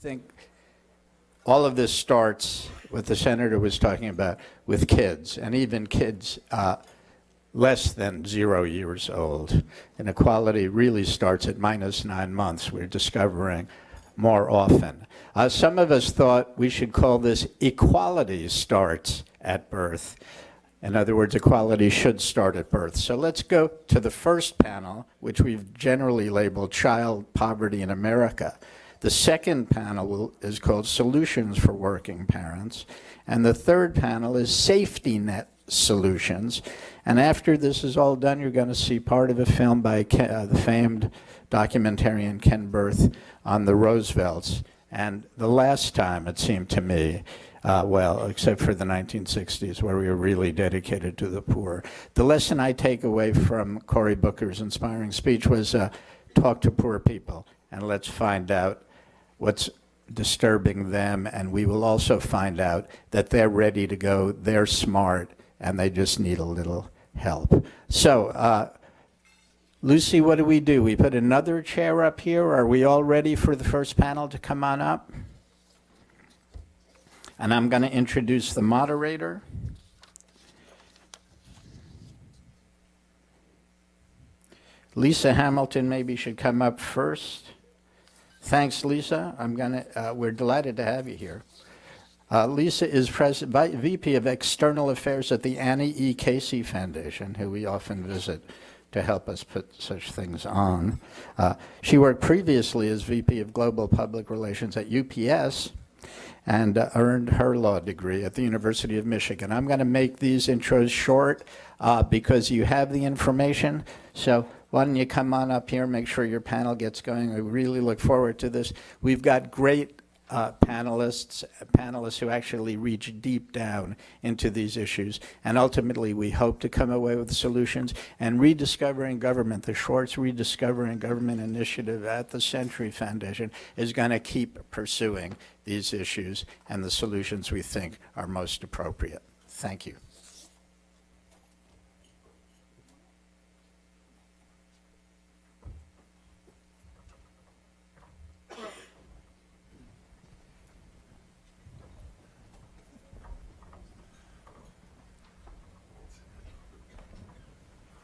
think all of this starts, what the senator was talking about, with kids, and even kids less than 0 years old. Inequality really starts at -9 months. We're discovering more often. Some of us thought we should call this equality starts at birth. In other words, equality should start at birth. So let's go to the first panel, which we've generally labeled Child Poverty in America. The second panel is called Solutions for Working Parents. And the third panel is Safety Net Solutions. And after this is all done, you're going to see part of a film by the famed documentarian Ken Burth on the Roosevelts. And the last time, it seemed to me, well, except for the 1960s, where we were really dedicated to the poor. The lesson I take away from Cory Booker's inspiring speech was talk to poor people, and let's find out what's disturbing them, and we will also find out that they're ready to go, they're smart, and they just need a little help. So, Lucy, what do? We put another chair up here? Are we all ready for the first panel to come on up? And I'm going to introduce the moderator. Lisa Hamilton maybe should come up first. Thanks, Lisa. We're delighted to have you here. Lisa is VP of External Affairs at the Annie E. Casey Foundation, who we often visit to help us put such things on. She worked previously as VP of Global Public Relations at UPS and earned her law degree at the University of Michigan. I'm going to make these intros short because you have the information. So why don't you come on up here, make sure your panel gets going. I really look forward to this. We've got great panelists who actually reach deep down into these issues. And ultimately, we hope to come away with solutions. And Rediscovering Government, the Schwartz Rediscovering Government initiative at the Century Foundation, is going to keep pursuing these issues and the solutions we think are most appropriate. Thank you.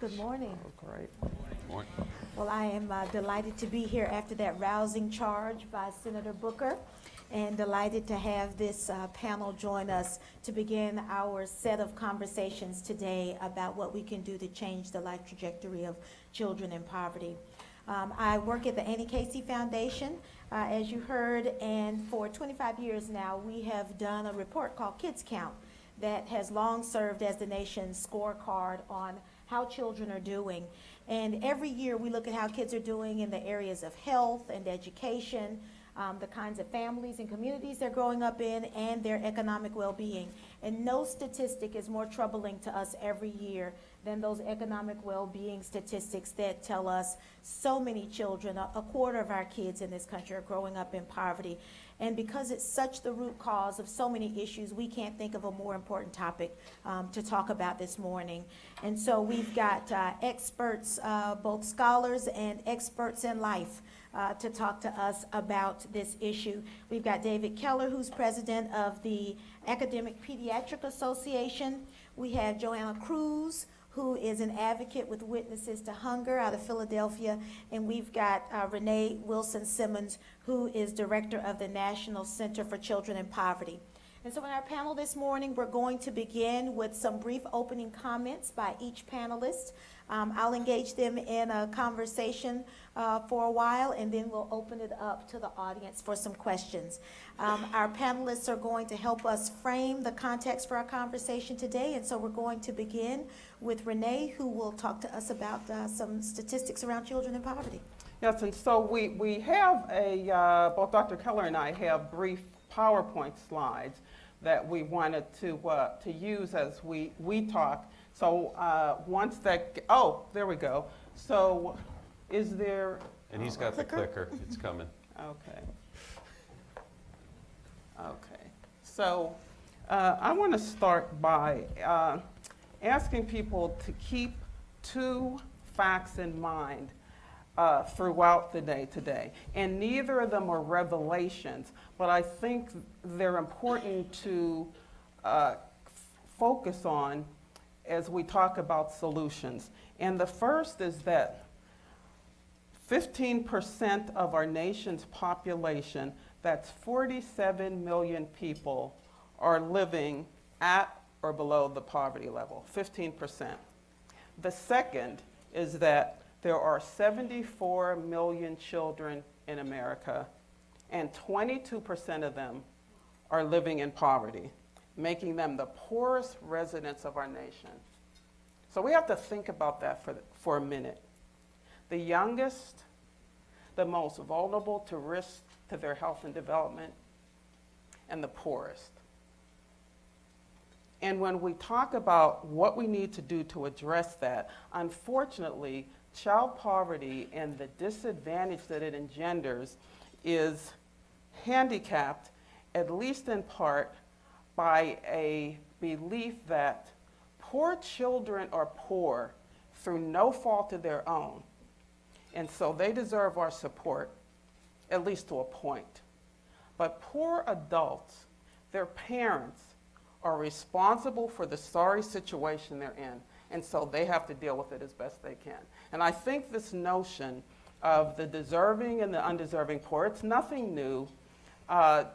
Good morning. Oh, great. Morning. Well, I am delighted to be here after that rousing charge by Senator Booker, and delighted to have this panel join us to begin our set of conversations today about what we can do to change the life trajectory of children in poverty. I work at the Annie Casey Foundation, as you heard, and for 25 years now, we have done a report called Kids Count that has long served as the nation's scorecard on how children are doing. And every year we look at how kids are doing in the areas of health and education, the kinds of families and communities they're growing up in, and their economic well-being. And no statistic is more troubling to us every year than those economic well-being statistics that tell us so many children, a quarter of our kids in this country, are growing up in poverty. And because it's such the root cause of so many issues, we can't think of a more important topic to talk about this morning. And so we've got experts, both scholars and experts in life, to talk to us about this issue. We've got David Keller, who's president of the Academic Pediatric Association. We have Joanna Cruz, who is an advocate with Witnesses to Hunger out of Philadelphia. And we've got Renee Wilson-Simmons, who is director of the National Center for Children in Poverty. And so in our panel this morning, we're going to begin with some brief opening comments by each panelist. I'll engage them in a conversation for a while, and then we'll open it up to the audience for some questions. Our panelists are going to help us frame the context for our conversation today, and so we're going to begin with Renee, who will talk to us about some statistics around children in poverty. Yes, and so we have both Dr. Keller and I have brief PowerPoint slides that we wanted to use as we talk. So once that, there we go. So is there? And he's got the clicker. It's coming. Okay. Okay. So I want to start by asking people to keep two facts in mind throughout the day today. And neither of them are revelations, but I think they're important to focus on as we talk about solutions. And the first is that 15% of our nation's population, that's 47 million people, are living at or below the poverty level, 15%. The second is that there are 74 million children in America, and 22% of them are living in poverty, making them the poorest residents of our nation. So we have to think about that for a minute. The youngest, the most vulnerable to risk to their health and development, and the poorest. And when we talk about what we need to do to address that, unfortunately, child poverty and the disadvantage that it engenders is handicapped, at least in part, by a belief that poor children are poor through no fault of their own. And so they deserve our support, at least to a point. But poor adults, their parents, are responsible for the sorry situation they're in, and so they have to deal with it as best they can. And I think this notion of the deserving and the undeserving poor, it's nothing new.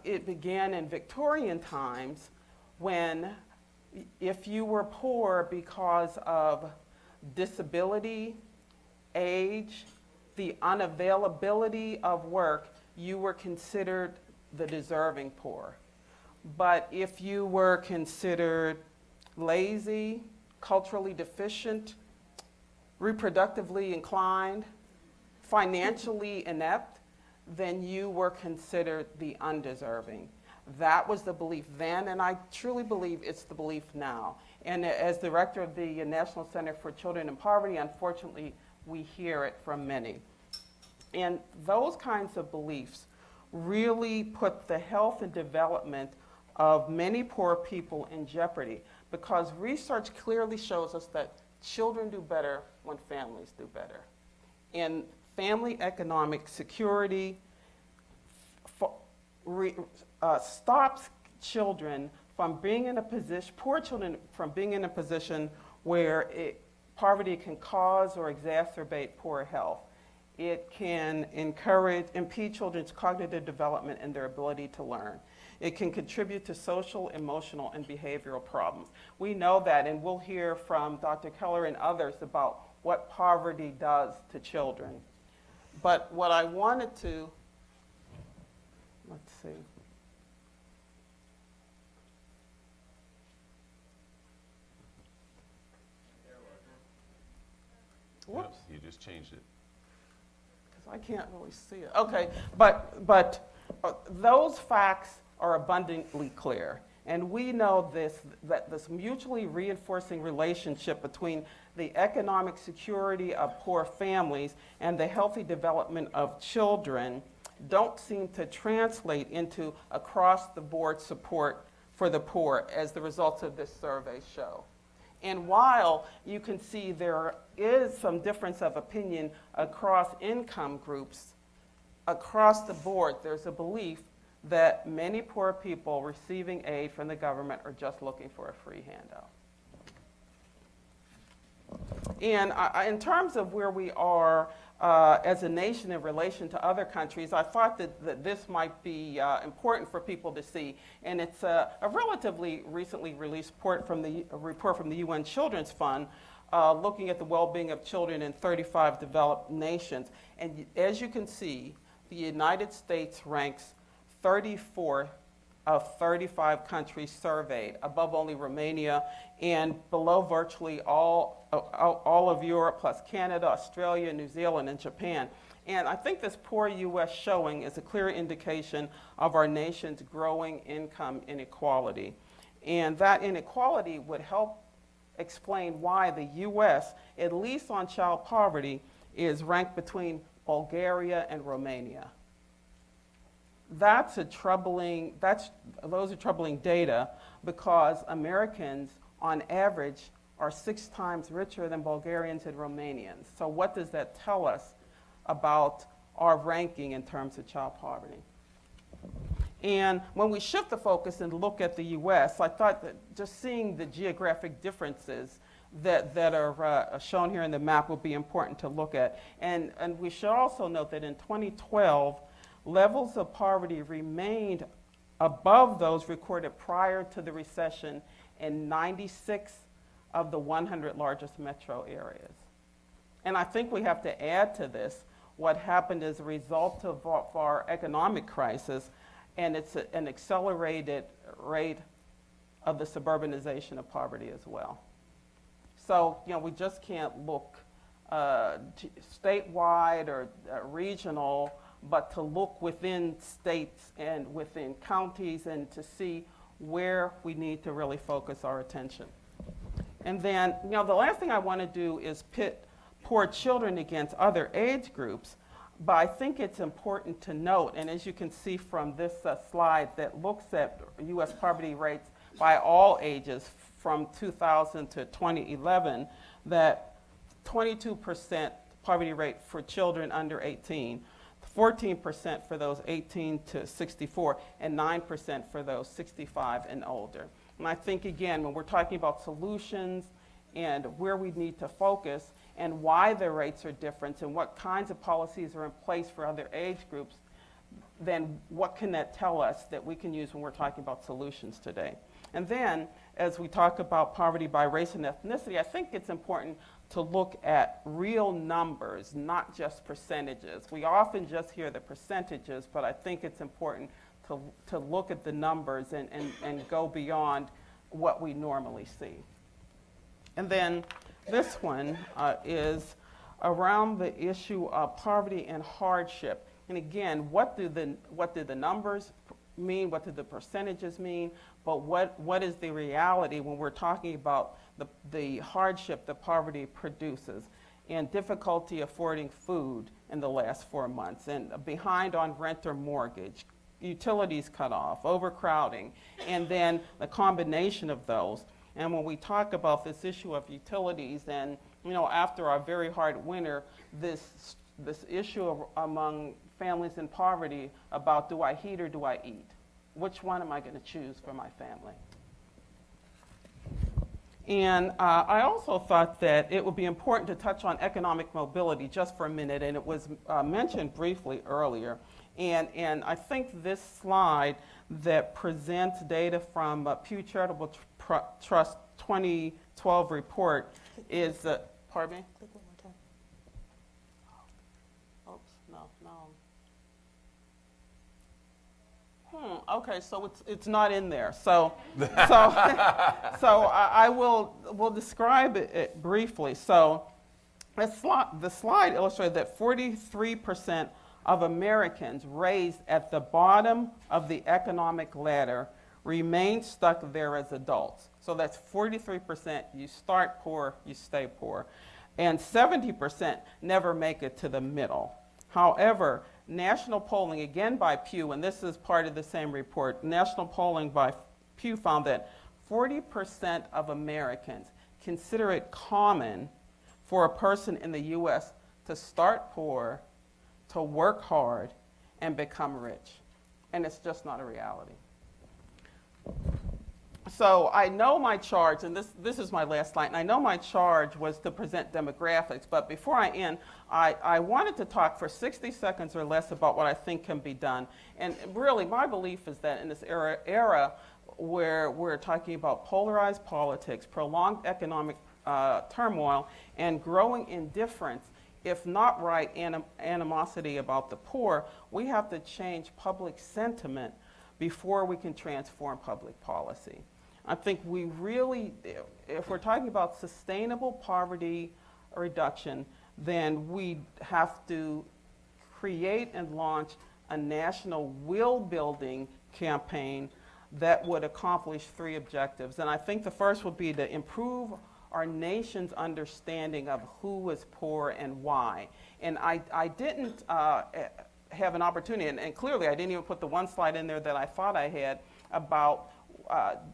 It began in Victorian times when if you were poor because of disability, age, the unavailability of work, you were considered the deserving poor. But if you were considered lazy, culturally deficient, reproductively inclined, financially inept, then you were considered the undeserving. That was the belief then, and I truly believe it's the belief now. And as director of the National Center for Children in Poverty, unfortunately, we hear it from many. And those kinds of beliefs really put the health and development of many poor people in jeopardy, because research clearly shows us that children do better when families do better. And family economic security stops children from being in a position, poor children from being in a position where poverty can cause or exacerbate poor health. It can impede children's cognitive development and their ability to learn. It can contribute to social, emotional, and behavioral problems. We know that, and we'll hear from Dr. Keller and others about what poverty does to children. But what I wanted to, let's see. Whoops. You just changed it. I can't really see it. Okay, but those facts are abundantly clear. And we know that this mutually reinforcing relationship between the economic security of poor families and the healthy development of children don't seem to translate into across-the-board support for the poor, as the results of this survey show. And while you can see there is some difference of opinion across income groups, across the board, there's a belief that many poor people receiving aid from the government are just looking for a free handout. And in terms of where we are as a nation in relation to other countries, I thought that this might be important for people to see. And it's a relatively recently released report from the UN Children's Fund looking at the well-being of children in 35 developed nations. And as you can see, the United States ranks 34th of 35 countries surveyed, above only Romania, and below virtually all of Europe, plus Canada, Australia, New Zealand, and Japan. And I think this poor U.S. showing is a clear indication of our nation's growing income inequality. And that inequality would help explain why the U.S., at least on child poverty, is ranked between Bulgaria and Romania. Those are troubling data, because Americans, on average, are 6 times richer than Bulgarians and Romanians. So what does that tell us about our ranking in terms of child poverty. And when we shift the focus and look at the U.S., I thought that just seeing the geographic differences that are shown here in the map will be important to look at. And we should also note that in 2012, levels of poverty remained above those recorded prior to the recession in 96 of the 100 largest metro areas. And I think we have to add to this what happened as a result of our economic crisis, and it's an accelerated rate of the suburbanization of poverty as well. So, we just can't look statewide or regional, but to look within states and within counties and to see where we need to really focus our attention. And then, the last thing I want to do is pit poor children against other age groups, but I think it's important to note, and as you can see from this slide that looks at U.S. poverty rates by all ages from 2000 to 2011, that 22% poverty rate for children under 18, 14% for those 18 to 64, and 9% for those 65 and older. And I think, again, when we're talking about solutions and where we need to focus and why the rates are different and what kinds of policies are in place for other age groups, then what can that tell us that we can use when we're talking about solutions today? And then, as we talk about poverty by race and ethnicity, I think it's important to look at real numbers, not just percentages. We often just hear the percentages, but I think it's important to look at the numbers and go beyond what we normally see. And then this one is around the issue of poverty and hardship. And again, what do the numbers mean? What do the percentages mean? But what is the reality when we're talking about the hardship that poverty produces and difficulty affording food in the last 4 months and behind on rent or mortgage, utilities cut off, overcrowding, and then the combination of those. And when we talk about this issue of utilities, and after our very hard winter, this issue among families in poverty about, do I heat or do I eat? Which one am I going to choose for my family? And I also thought that it would be important to touch on economic mobility just for a minute, and it was mentioned briefly earlier. And I think this slide that presents data from Pew Charitable Trust 2012 report is, pardon me? Click one more time. Oops, no. Okay, so it's not in there. So I will describe it briefly. So the slide illustrated that 43% of Americans raised at the bottom of the economic ladder remain stuck there as adults. So that's 43%. You start poor, you stay poor. And 70% never make it to the middle. However, national polling, again by Pew, and this is part of the same report, national polling by Pew found that 40% of Americans consider it common for a person in the U.S. to start poor, to work hard, and become rich. And it's just not a reality. So I know my charge, and this is my last slide, and I know my charge was to present demographics, but before I end, I wanted to talk for 60 seconds or less about what I think can be done. And really, my belief is that in this era where we're talking about polarized politics, prolonged economic turmoil, and growing indifference, if not right, animosity about the poor, we have to change public sentiment before we can transform public policy. I think we really, if we're talking about sustainable poverty reduction, then we have to create and launch a national will-building campaign that would accomplish 3 objectives. And I think the first would be to improve our nation's understanding of who is poor and why. And I didn't have an opportunity, and clearly I didn't even put the one slide in there that I thought I had about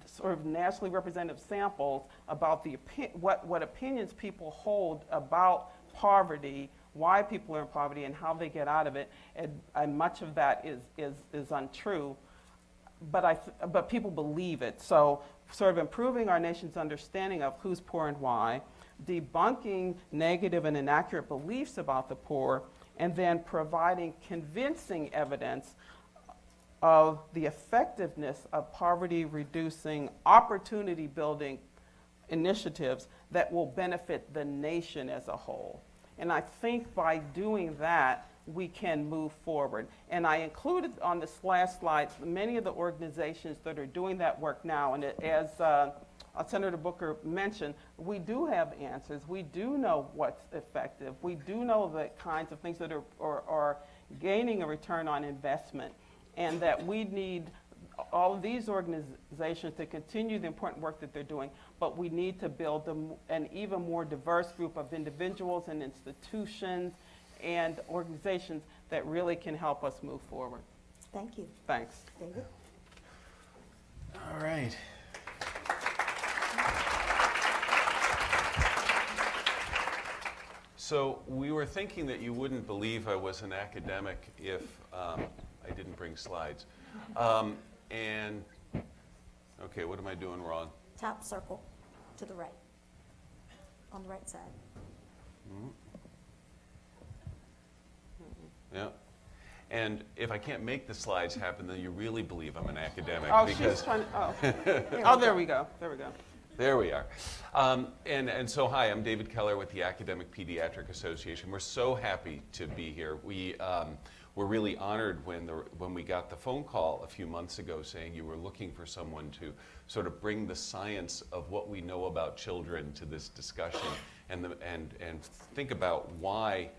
sort of nationally representative samples about what opinions people hold about poverty why people are in poverty and how they get out of it, and much of that is untrue. But people believe it. So sort of improving our nation's understanding of who's poor and why, debunking negative and inaccurate beliefs about the poor, and then providing convincing evidence of the effectiveness of poverty-reducing, opportunity-building initiatives that will benefit the nation as a whole. And I think by doing that, we can move forward. And I included on this last slide many of the organizations that are doing that work now. And as Senator Booker mentioned, we do have answers. We do know what's effective. We do know the kinds of things that are gaining a return on investment, and that we need all of these organizations to continue the important work that they're doing, but we need to build an even more diverse group of individuals and institutions and organizations that really can help us move forward. Thank you. Thanks. David? All right. So we were thinking that you wouldn't believe I was an academic if I didn't bring slides. And, okay, what am I doing wrong? Top circle to the right, on the right side. Yeah. And if I can't make the slides happen, then you really believe I'm an academic. Oh, because she's trying to, oh. There we go. There we go. There we are. And so, hi, I'm David Keller with the Academic Pediatric Association. We're so happy to be here. We were really honored when we got the phone call a few months ago saying you were looking for someone to sort of bring the science of what we know about children to this discussion and think about why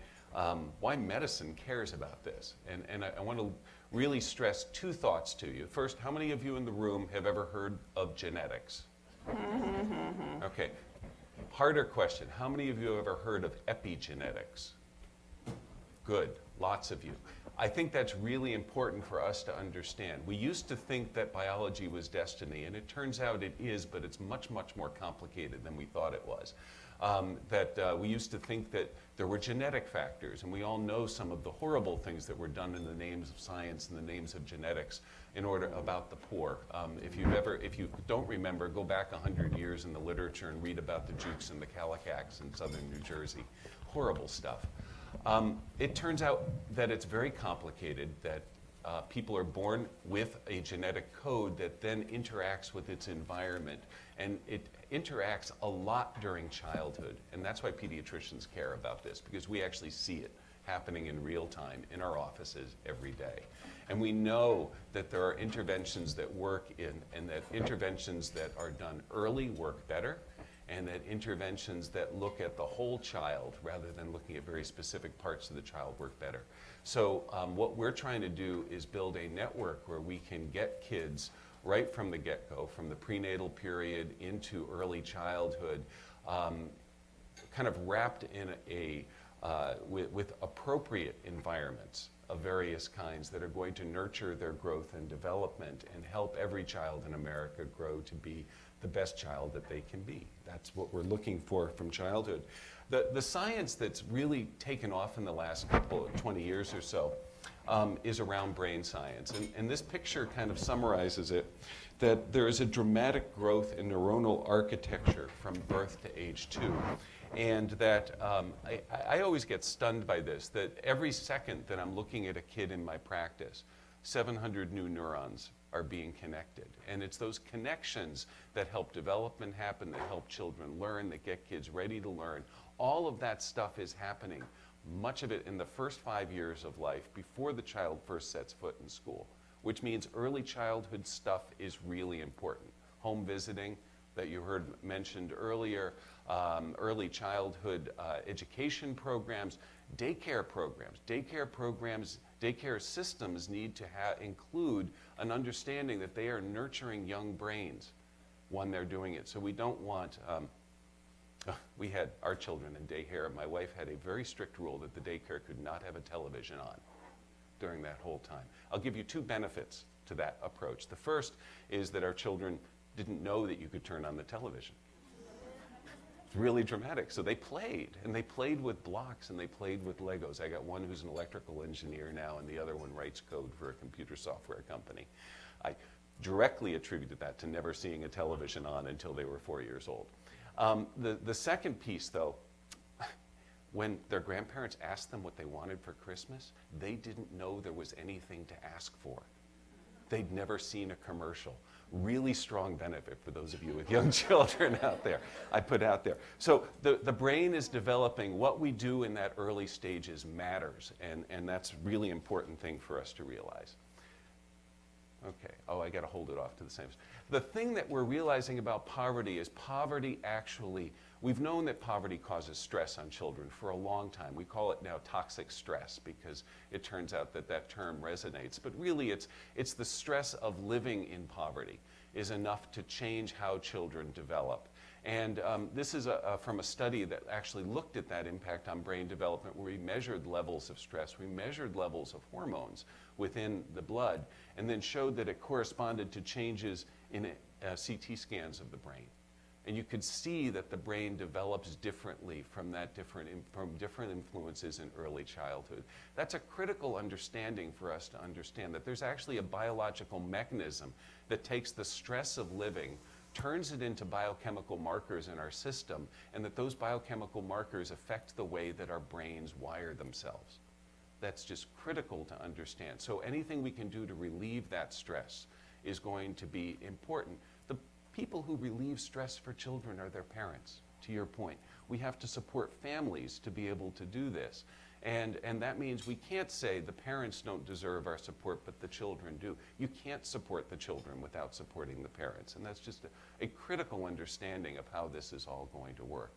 medicine cares about this. And I want to really stress two thoughts to you. First, how many of you in the room have ever heard of genetics? Okay. Harder question. How many of you have ever heard of epigenetics? Good. Lots of you. I think that's really important for us to understand. We used to think that biology was destiny, and it turns out it is, but it's much, much more complicated than we thought it was. We used to think that there were genetic factors, and we all know some of the horrible things that were done in the names of science and the names of genetics about the poor. If you don't remember, go back 100 years in the literature and read about the Jukes and the Kallikaks in southern New Jersey. Horrible stuff. It turns out that it's very complicated, that people are born with a genetic code that then interacts with its environment, and it interacts a lot during childhood, and that's why pediatricians care about this, because we actually see it happening in real time in our offices every day. And we know that there are interventions that work and that interventions that are done early work better, and that interventions that look at the whole child rather than looking at very specific parts of the child work better. So what we're trying to do is build a network where we can get kids right from the get-go, from the prenatal period into early childhood, kind of wrapped in with appropriate environments of various kinds that are going to nurture their growth and development and help every child in America grow to be the best child that they can be. That's what we're looking for from childhood. The science that's really taken off in the last 20 years or so is around brain science. And this picture kind of summarizes it, that there is a dramatic growth in neuronal architecture from birth to age 2. And that I always get stunned by this, that every second that I'm looking at a kid in my practice, 700 new neurons are being connected. And it's those connections that help development happen, that help children learn, that get kids ready to learn. All of that stuff is happening, much of it in the first 5 years of life before the child first sets foot in school, which means early childhood stuff is really important. Home visiting that you heard mentioned earlier, early childhood education programs, daycare programs. Daycare systems need to include an understanding that they are nurturing young brains when they're doing it. So we don't want, we had our children in daycare. My wife had a very strict rule that the daycare could not have a television on during that whole time. I'll give you two benefits to that approach. The first is that our children didn't know that you could turn on the television. really dramatic. So they played, and they played with blocks, and they played with Legos. I got one who's an electrical engineer now, and the other one writes code for a computer software company. I directly attributed that to never seeing a television on until they were 4 years old. The second piece, though, when their grandparents asked them what they wanted for Christmas, they didn't know there was anything to ask for. They'd never seen a commercial. Really strong benefit for those of you with young children out there, I put out there. So the brain is developing. What we do in that early stages matters, and that's a really important thing for us to realize. Okay, oh, I got to hold it off to the same. The thing that we're realizing about poverty is poverty actually, we've known that poverty causes stress on children for a long time. We call it now toxic stress because it turns out that that term resonates. But really it's the stress of living in poverty is enough to change how children develop. And this is from a study that actually looked at that impact on brain development where we measured levels of stress, we measured levels of hormones within the blood, and then showed that it corresponded to changes in CT scans of the brain. And you could see that the brain develops differently from different influences in early childhood. That's a critical understanding for us to understand that there's actually a biological mechanism that takes the stress of living, turns it into biochemical markers in our system, and that those biochemical markers affect the way that our brains wire themselves. That's just critical to understand. So anything we can do to relieve that stress is going to be important. The people who relieve stress for children are their parents, to your point. We have to support families to be able to do this. And that means we can't say the parents don't deserve our support, but the children do. You can't support the children without supporting the parents. And that's just a critical understanding of how this is all going to work.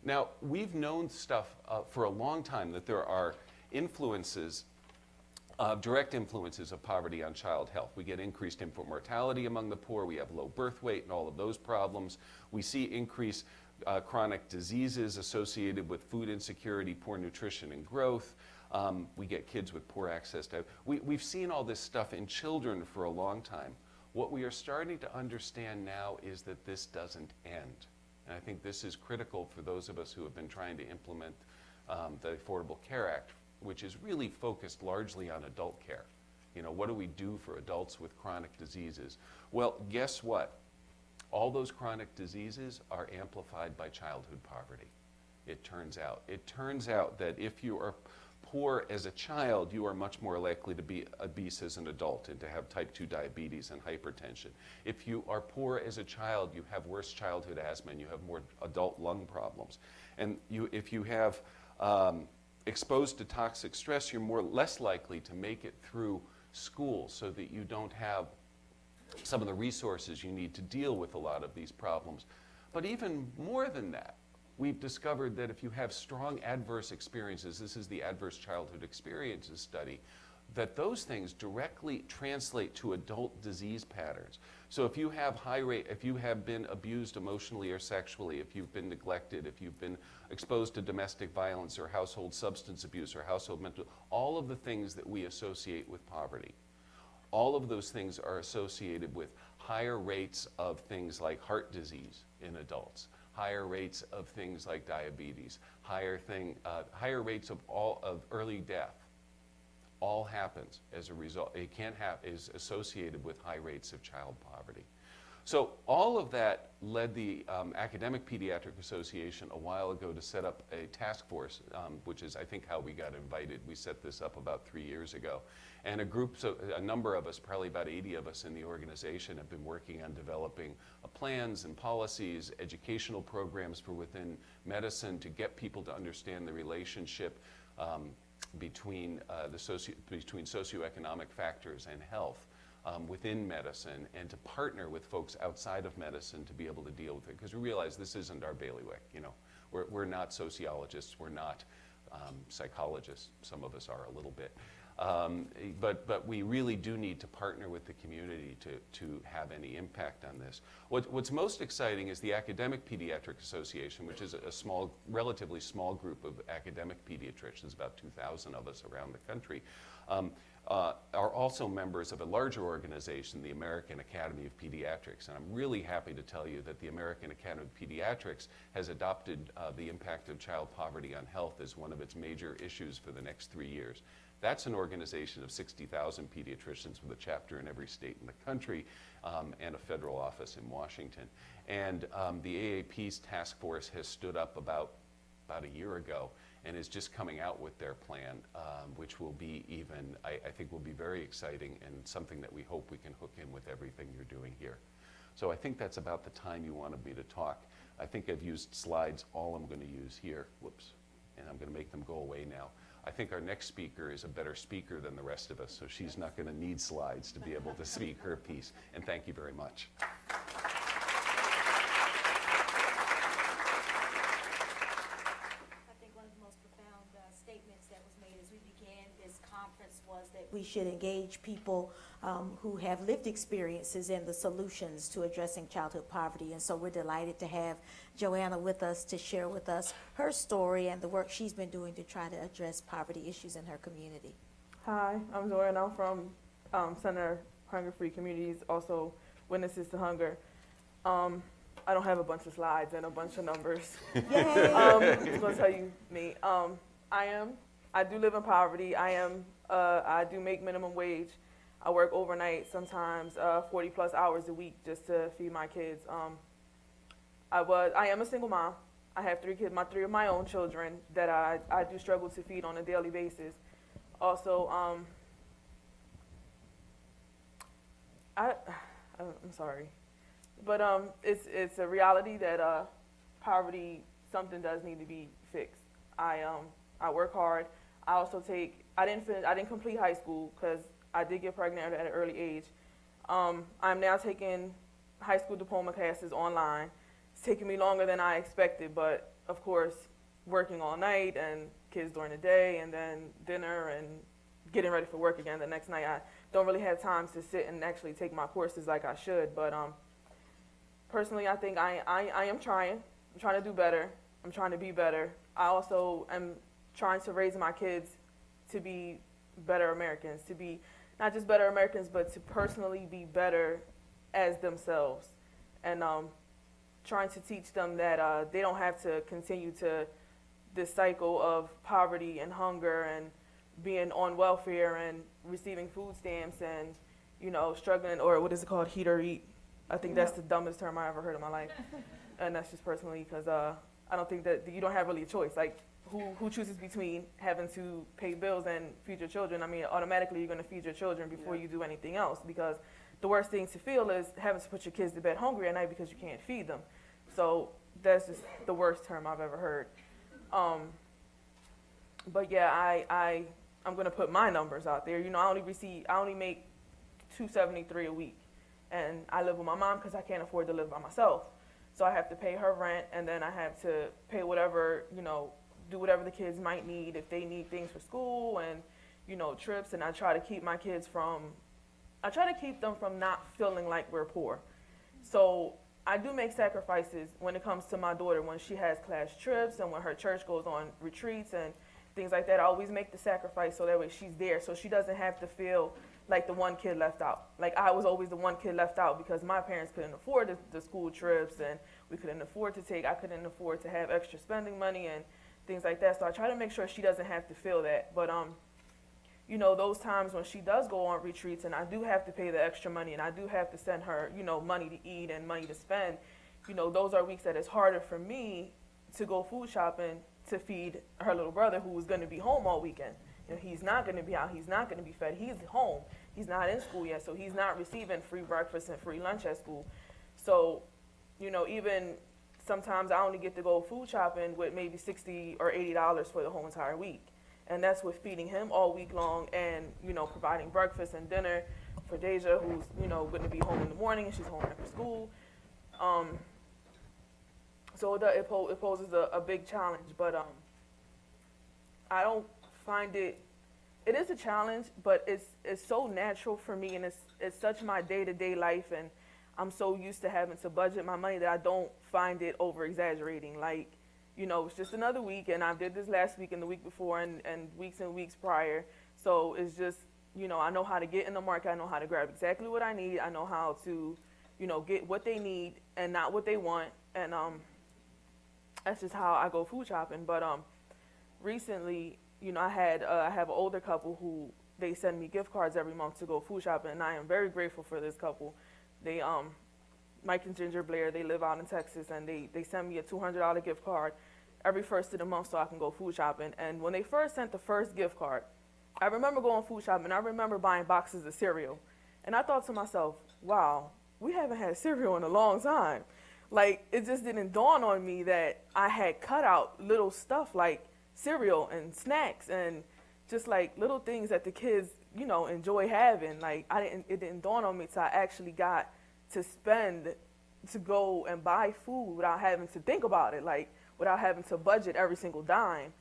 Now, we've known stuff for a long time that there are influences, direct influences of poverty on child health. We get increased infant mortality among the poor. We have low birth weight and all of those problems. We see increased chronic diseases associated with food insecurity, poor nutrition and growth. We get kids with poor access to. We've seen all this stuff in children for a long time. What we are starting to understand now is that this doesn't end. And I think this is critical for those of us who have been trying to implement the Affordable Care Act, which is really focused largely on adult care. You know, what do we do for adults with chronic diseases? Well, guess what? All those chronic diseases are amplified by childhood poverty, it turns out. It turns out that if you are poor as a child, you are much more likely to be obese as an adult and to have type 2 diabetes and hypertension. If you are poor as a child, you have worse childhood asthma and you have more adult lung problems. And if you have exposed to toxic stress, you're less likely to make it through school so that you don't have some of the resources you need to deal with a lot of these problems. But even more than that, we've discovered that if you have strong adverse experiences, this is the Adverse Childhood Experiences study, that those things directly translate to adult disease patterns. So if you have if you have been abused emotionally or sexually, if you've been neglected, if you've been exposed to domestic violence or household substance abuse or household mental, all of the things that we associate with poverty, all of those things are associated with higher rates of things like heart disease in adults, higher rates of things like diabetes, higher rates of early death. All happens as a result. It is associated with high rates of child poverty. So all of that led the Academic Pediatric Association a while ago to set up a task force, which is I think how we got invited. We set this up about 3 years ago. And a number of us, probably about 80 of us in the organization, have been working on developing plans and policies, educational programs for within medicine to get people to understand the relationship between socioeconomic factors and health within medicine, and to partner with folks outside of medicine to be able to deal with it. Because we realize this isn't our bailiwick. You know, we're not sociologists, we're not psychologists. Some of us are a little bit. But we really do need to partner with the community to have any impact on this. What's most exciting is the Academic Pediatric Association, which is a relatively small group of academic pediatricians, about 2,000 of us around the country, are also members of a larger organization, the American Academy of Pediatrics. And I'm really happy to tell you that the American Academy of Pediatrics has adopted the impact of child poverty on health as one of its major issues for the next 3 years. That's an organization of 60,000 pediatricians with a chapter in every state in the country and a federal office in Washington. And the AAP's task force has stood up about a year ago and is just coming out with their plan, which will be I think will be very exciting and something that we hope we can hook in with everything you're doing here. So I think that's about the time you wanted me to talk. I think I've used slides, all I'm going to use here. Whoops. And I'm going to make them go away now. I think our next speaker is a better speaker than the rest of us, so she's not going to need slides to be able to speak her piece. And thank you very much. I think one of the most profound statements that was made as we began this conference was that we should engage people who have lived experiences in the solutions to addressing childhood poverty. And so we're delighted to have Joanna with us to share with us her story and the work she's been doing to try to address poverty issues in her community. Hi, I'm Joanna. I'm from Center Hunger Free Communities, also Witnesses to Hunger. I don't have a bunch of slides and a bunch of numbers. Yay! I'm just gonna tell you me. I do live in poverty. I do make minimum wage. I work overnight, sometimes 40 plus hours a week just to feed my kids. I am a single mom. I have 3 kids, three of my own children that I do struggle to feed on a daily basis. Also, I'm sorry, but it's a reality that poverty, something does need to be fixed. I work hard. I didn't complete high school because I did get pregnant at an early age. I'm now taking high school diploma classes online. It's taking me longer than I expected, but of course, working all night and kids during the day and then dinner and getting ready for work again the next night. I don't really have time to sit and actually take my courses like I should, but personally, I think I am trying. I'm trying to do better. I'm trying to be better. I also am trying to raise my kids to be better Americans, to be not just better Americans, but to personally be better as themselves. And trying to teach them that they don't have to continue to this cycle of poverty and hunger and being on welfare and receiving food stamps and, struggling, or what is it called, heat or eat. I think that's the dumbest term I ever heard in my life. And that's just personally because I don't think that you don't have really a choice. Like, who chooses between having to pay bills and feed your children? I mean, automatically you're going to feed your children before you do anything else, because the worst thing to feel is having to put your kids to bed hungry at night because you can't feed them. So that's just the worst term I've ever heard. But yeah, I'm going to put my numbers out there. I only make $273 a week, and I live with my mom because I can't afford to live by myself. So I have to pay her rent, and then I have to pay whatever, do whatever the kids might need if they need things for school and, trips. And I try to keep them from not feeling like we're poor. So I do make sacrifices when it comes to my daughter, when she has class trips and when her church goes on retreats and things like that. I always make the sacrifice so that way she's there, so she doesn't have to feel like the one kid left out. Like I was always the one kid left out because my parents couldn't afford the school trips, and I couldn't afford to have extra spending money and things like that. So I try to make sure she doesn't have to feel that. But those times when she does go on retreats and I do have to pay the extra money and I do have to send her, money to eat and money to spend, those are weeks that it's harder for me to go food shopping to feed her little brother who is going to be home all weekend. He's not going to be out. He's not going to be fed. He's home. He's not in school yet, so he's not receiving free breakfast and free lunch at school. So, even sometimes I only get to go food shopping with maybe $60 or $80 for the whole entire week. And that's with feeding him all week long and, providing breakfast and dinner for Deja, who's, going to be home in the morning and she's home after school. So it poses a big challenge, but I don't find it is a challenge, but it's so natural for me, and it's such my day-to-day life, and I'm so used to having to budget my money that I don't find it over-exaggerating. Like, it's just another week, and I did this last week and the week before and weeks prior. So it's just, I know how to get in the market. I know how to grab exactly what I need. I know how to, get what they need and not what they want. And that's just how I go food shopping. But recently, I have an older couple who they send me gift cards every month to go food shopping, and I am very grateful for this couple. They Mike and Ginger Blair, they live out in Texas, and they send me a $200 gift card every first of the month so I can go food shopping. And when they first sent the first gift card, I remember going food shopping. I remember buying boxes of cereal. And I thought to myself, wow, we haven't had cereal in a long time. Like, it just didn't dawn on me that I had cut out little stuff like cereal and snacks and just like little things that the kids, enjoy having. Like, it didn't dawn on me till I actually got to spend to go and buy food without having to think about it, like without having to budget every single dime.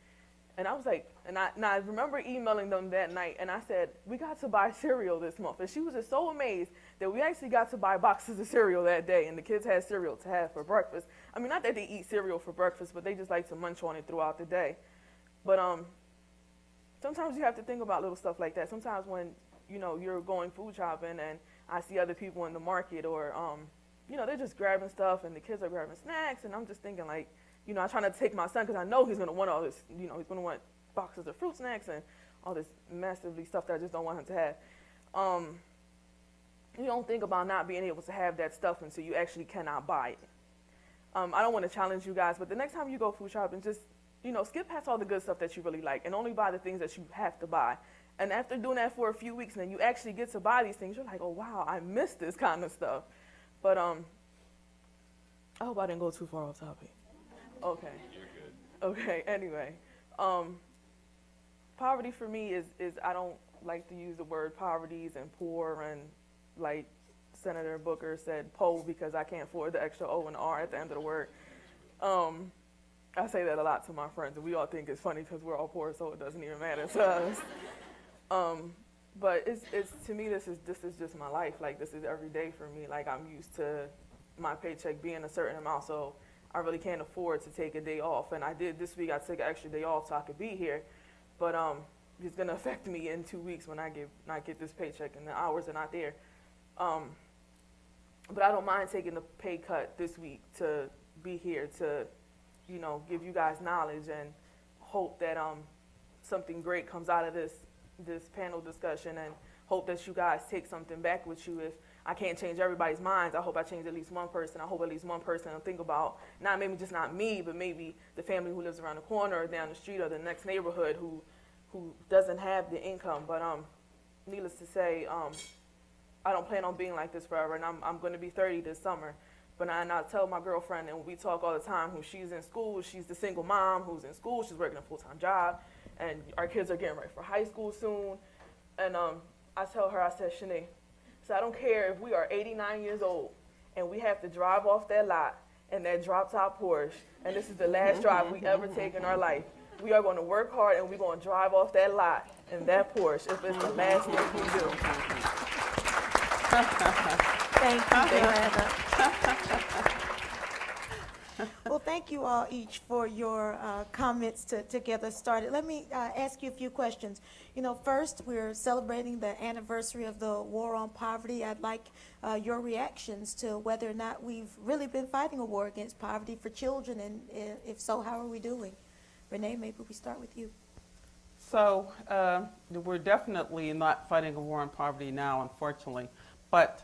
And I was like, and I remember emailing them that night, and I said, we got to buy cereal this month. And she was just so amazed that we actually got to buy boxes of cereal that day, and the kids had cereal to have for breakfast. I mean, not that they eat cereal for breakfast, but they just like to munch on it throughout the day. But sometimes you have to think about little stuff like that. Sometimes when, you're going food shopping and I see other people in the market or, they're just grabbing stuff and the kids are grabbing snacks, and I'm just thinking like, I'm trying to take my son because I know he's going to want all this, he's going to want boxes of fruit snacks and all this massively stuff that I just don't want him to have. You don't think about not being able to have that stuff until you actually cannot buy it. I don't want to challenge you guys, but the next time you go food shopping, just, skip past all the good stuff that you really like and only buy the things that you have to buy. And after doing that for a few weeks and then you actually get to buy these things, you're like, oh, wow, I miss this kind of stuff. But I hope I didn't go too far off topic. Okay. You're good. Okay, anyway. Poverty for me is I don't like to use the word poverty and poor, and like Senator Booker said, po, because I can't afford the extra O and R at the end of the word. I say that a lot to my friends, and we all think it's funny because we're all poor, so it doesn't even matter to us. But it's to me, this is just my life. Like, this is every day for me. Like, I'm used to my paycheck being a certain amount, so I really can't afford to take a day off. And I did this week. I took an extra day off so I could be here. But it's gonna affect me in 2 weeks when I get this paycheck and the hours are not there. But I don't mind taking the pay cut this week to be here to, give you guys knowledge and hope that something great comes out of this panel discussion, and hope that you guys take something back with you. If I can't change everybody's minds, I hope I change at least one person. I hope at least one person will think about not me, but maybe the family who lives around the corner or down the street or the next neighborhood who doesn't have the income. But needless to say, I don't plan on being like this forever, and I'm going to be 30 this summer. But I tell my girlfriend, and we talk all the time, who she's in school, she's the single mom who's in school, she's working a full-time job, and our kids are getting ready for high school soon. And I tell her, I said, Shanae, so I don't care if we are 89 years old and we have to drive off that lot in that drop-top Porsche, and this is the last drive we ever take in our life. We are going to work hard, and we're going to drive off that lot in that Porsche if it's the last thing we do. Thank you, Joanna. Well, thank you all each for your comments to get us started. Let me ask you a few questions. First, we're celebrating the anniversary of the War on Poverty. I'd like your reactions to whether or not we've really been fighting a war against poverty for children, and if so, how are we doing? Renee, maybe we start with you. So we're definitely not fighting a war on poverty now, unfortunately. But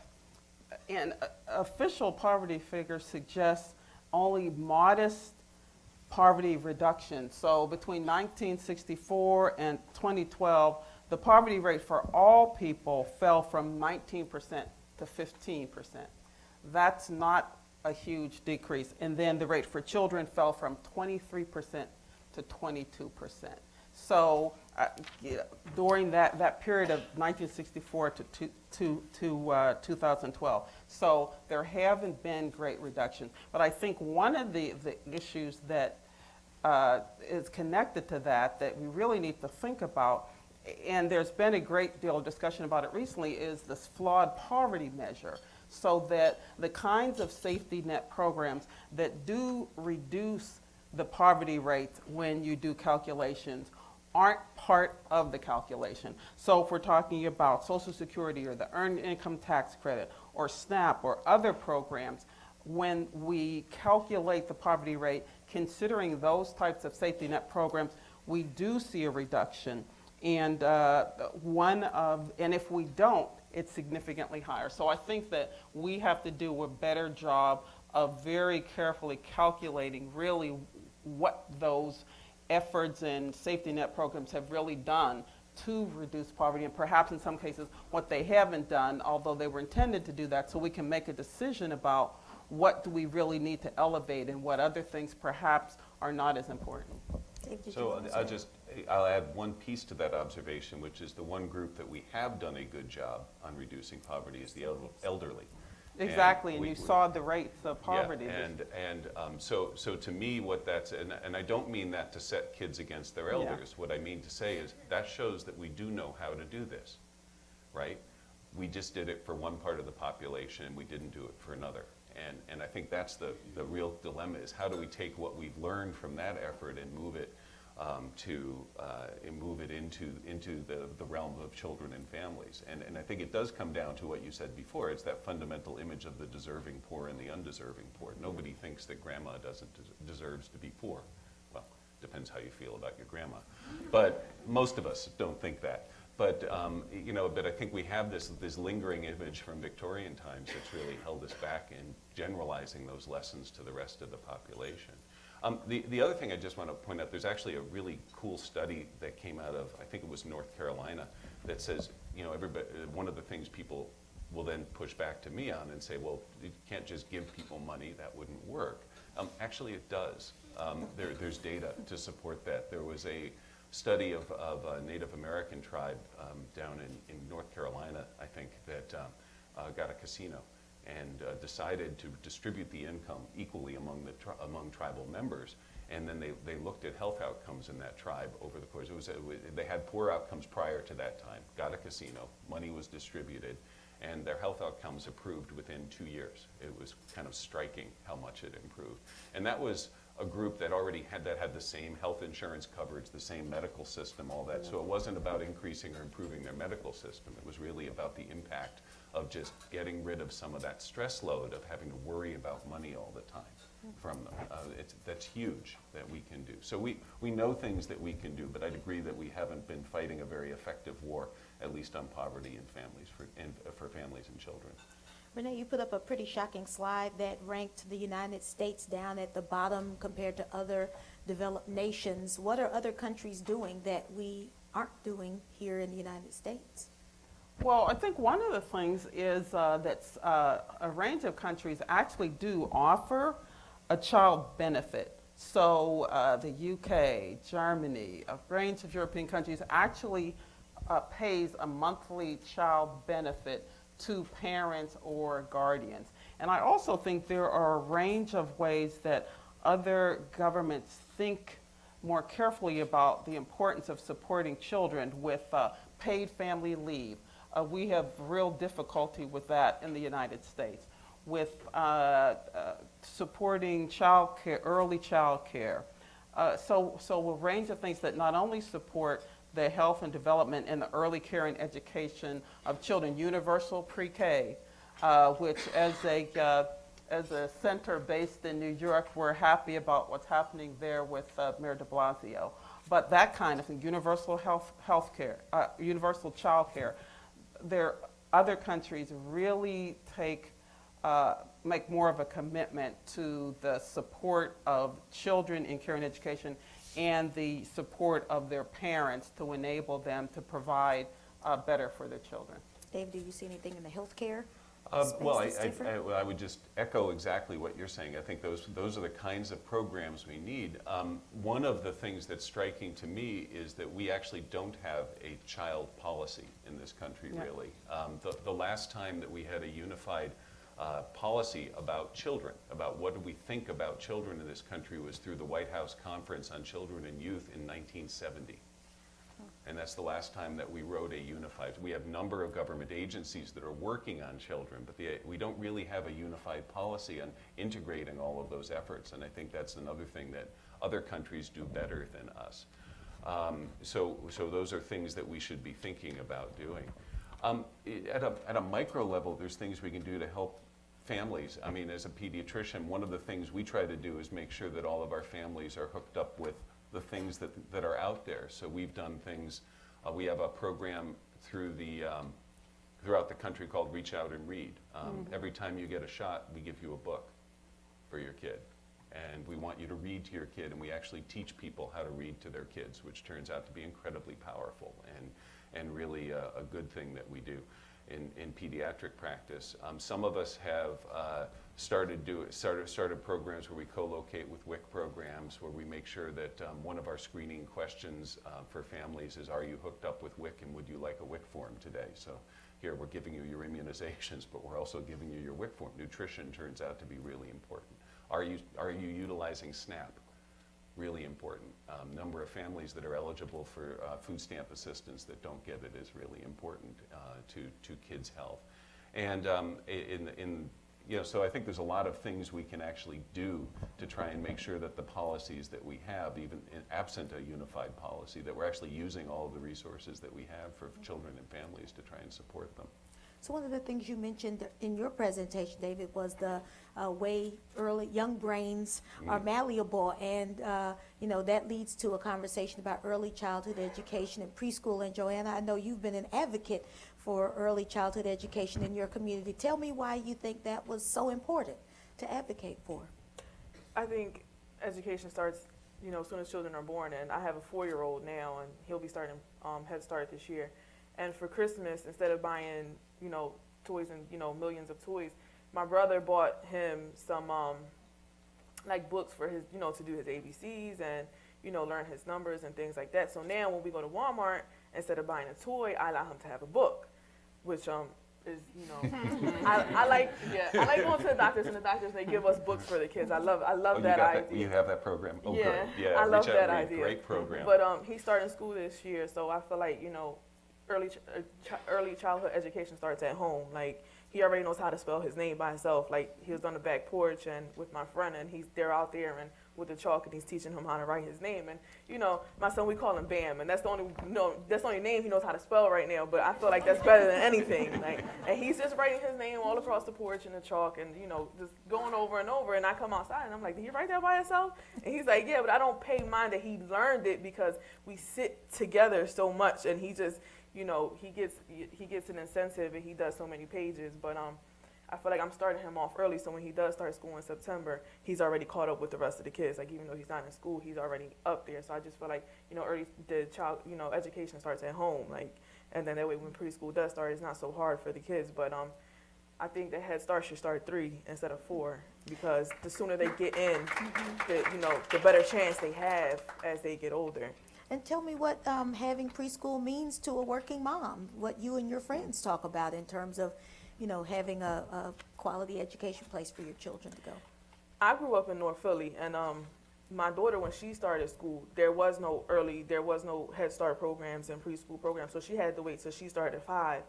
official poverty figures suggest only modest poverty reduction. So between 1964 and 2012, the poverty rate for all people fell from 19% to 15%. That's not a huge decrease. And then the rate for children fell from 23% to 22%. So during that period of 1964 to 2012. So there haven't been great reductions. But I think one of the issues that is connected to that we really need to think about, and there's been a great deal of discussion about it recently, is this flawed poverty measure. So that the kinds of safety net programs that do reduce the poverty rate when you do calculations aren't part of the calculation. So if we're talking about Social Security or the Earned Income Tax Credit or SNAP or other programs, when we calculate the poverty rate, considering those types of safety net programs, we do see a reduction. And and if we don't, it's significantly higher. So I think that we have to do a better job of very carefully calculating really what those efforts and safety net programs have really done to reduce poverty, and perhaps in some cases what they haven't done, although they were intended to do that, so we can make a decision about what do we really need to elevate and what other things perhaps are not as important. Dave, did you So want to say? I'll add one piece to that observation, which is the one group that we have done a good job on reducing poverty is the elderly. Exactly, and we- you saw the rates of poverty. Yeah, so to me, what that's, and I don't mean that to set kids against their Yeah. elders. What I mean to say is that shows that we do know how to do this, right? We just did it for one part of the population, and we didn't do it for another. And I think that's the real dilemma is how do we take what we've learned from that effort and move it into the realm of children and families. And I think it does come down to what you said before. It's that fundamental image of the deserving poor and the undeserving poor. Nobody thinks that grandma deserves to be poor. Well, depends how you feel about your grandma. But most of us don't think that. But but I think we have this lingering image from Victorian times that's really held us back in generalizing those lessons to the rest of the population. The other thing I just want to point out, there's actually a really cool study that came out of, I think it was North Carolina, that says, everybody, one of the things people will then push back to me on and say, well, you can't just give people money, that wouldn't work. Actually, it does. There's data to support that. There was a study of a Native American tribe down in North Carolina, I think, that got a casino and decided to distribute the income equally among tribal members. And then they looked at health outcomes in that tribe over the course. They had poor outcomes prior to that time, got a casino, money was distributed, and their health outcomes improved within 2 years. It was kind of striking how much it improved. And that was a group that already had the same health insurance coverage, the same medical system, all that. So it wasn't about increasing or improving their medical system. It was really about the impact of just getting rid of some of that stress load of having to worry about money all the time from them. That's huge that we can do. So we know things that we can do, but I'd agree that we haven't been fighting a very effective war, at least on poverty in families for families and children. Renee, you put up a pretty shocking slide that ranked the United States down at the bottom compared to other developed nations. What are other countries doing that we aren't doing here in the United States? Well, I think one of the things is that a range of countries actually do offer a child benefit. So the UK, Germany, a range of European countries actually pays a monthly child benefit to parents or guardians. And I also think there are a range of ways that other governments think more carefully about the importance of supporting children with paid family leave. We have real difficulty with that in the United States, with supporting child care, early child care. So a range of things that not only support the health and development and the early care and education of children, universal pre-K, which as a center based in New York, we're happy about what's happening there with Mayor de Blasio. But that kind of thing, universal health care, universal child care, other countries really make more of a commitment to the support of children in care and education and the support of their parents to enable them to provide better for their children. Dave, do you see anything in the healthcare Well, space that's different? I would just echo exactly what you're saying. I think those are the kinds of programs we need. One of the things that's striking to me is that we actually don't have a child policy in this country, Yeah. really. The last time that we had a unified policy about children, about what do we think about children in this country, was through the White House Conference on Children and Youth in 1970. And that's the last time that we wrote a unified. We have a number of government agencies that are working on children, but we don't really have a unified policy on integrating all of those efforts. And I think that's another thing that other countries do better than us. So those are things that we should be thinking about doing. At a micro level, there's things we can do to help families. I mean, as a pediatrician, one of the things we try to do is make sure that all of our families are hooked up with the things that are out there. So we've done things, we have a program throughout the country called Reach Out and Read. Every time you get a shot, we give you a book for your kid. And we want you to read to your kid, and we actually teach people how to read to their kids, which turns out to be incredibly powerful and really a good thing that we do in pediatric practice. Some of us have started programs where we co-locate with WIC programs, where we make sure that one of our screening questions for families is, are you hooked up with WIC, and would you like a WIC form today? So here we're giving you your immunizations, but we're also giving you your WIC form. Nutrition turns out to be really important. Are you utilizing SNAP? Really important. Number of families that are eligible for food stamp assistance that don't get it is really important to kids' health. And so I think there's a lot of things we can actually do to try and make sure that the policies that we have, even absent a unified policy, that we're actually using all of the resources that we have for children and families to try and support them. So one of the things you mentioned in your presentation, David, was the way young brains are malleable, and that leads to a conversation about early childhood education and preschool. And Joanna, I know you've been an advocate for early childhood education in your community. Tell me why you think that was so important to advocate for. I think education starts, as soon as children are born, and I have a 4-year-old now, and he'll be starting Head Start this year. And for Christmas, instead of buying, toys and, millions of toys, my brother bought him some, books for his, to do his ABCs and, learn his numbers and things like that. So now when we go to Walmart, instead of buying a toy, I allow him to have a book, which, is, I like going to the doctors, and the doctors, they give us books for the kids. I love that idea. You have that program? Oh, yeah, good. Yeah, I love Reach Out that and Read, idea. Great program. But he's starting school this year, so I feel like, early childhood education starts at home. Like, he already knows how to spell his name by himself. Like, he was on the back porch and with my friend, and they're out there and with the chalk, and he's teaching him how to write his name. And my son, we call him Bam, and that's the only name he knows how to spell right now. But I feel like that's better than anything. And he's just writing his name all across the porch in the chalk, and just going over and over. And I come outside, and I'm like, "Did you write that by yourself?" And he's like, "Yeah," but I don't pay mind that he learned it because we sit together so much, and he just he gets an incentive, and he does so many pages. But I feel like I'm starting him off early, so when he does start school in September, he's already caught up with the rest of the kids. Like, even though he's not in school, he's already up there. So I just feel like the child education starts at home, and then that way when preschool does start, it's not so hard for the kids. But I think the Head Start should start 3 instead of 4, because the sooner they get in, the better chance they have as they get older. And tell me what having preschool means to a working mom, what you and your friends talk about in terms of, having a quality education place for your children to go. I grew up in North Philly, and my daughter, when she started school, there was no Head Start programs and preschool programs, so she had to wait till she started at 5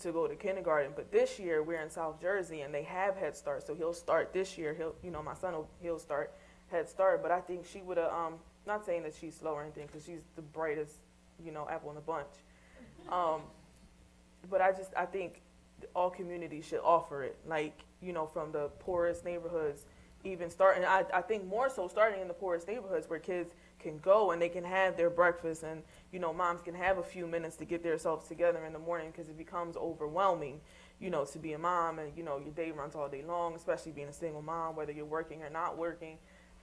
to go to kindergarten. But this year, we're in South Jersey, and they have Head Start, so he'll start this year. My son, he'll start Head Start, but I think she would have, not saying that she's slow or anything, because she's the brightest, apple in the bunch. But I think all communities should offer it, from the poorest neighborhoods, even starting, I think more so starting in the poorest neighborhoods where kids can go and they can have their breakfast, and, moms can have a few minutes to get themselves together in the morning, because it becomes overwhelming, to be a mom, and, your day runs all day long, especially being a single mom, whether you're working or not working.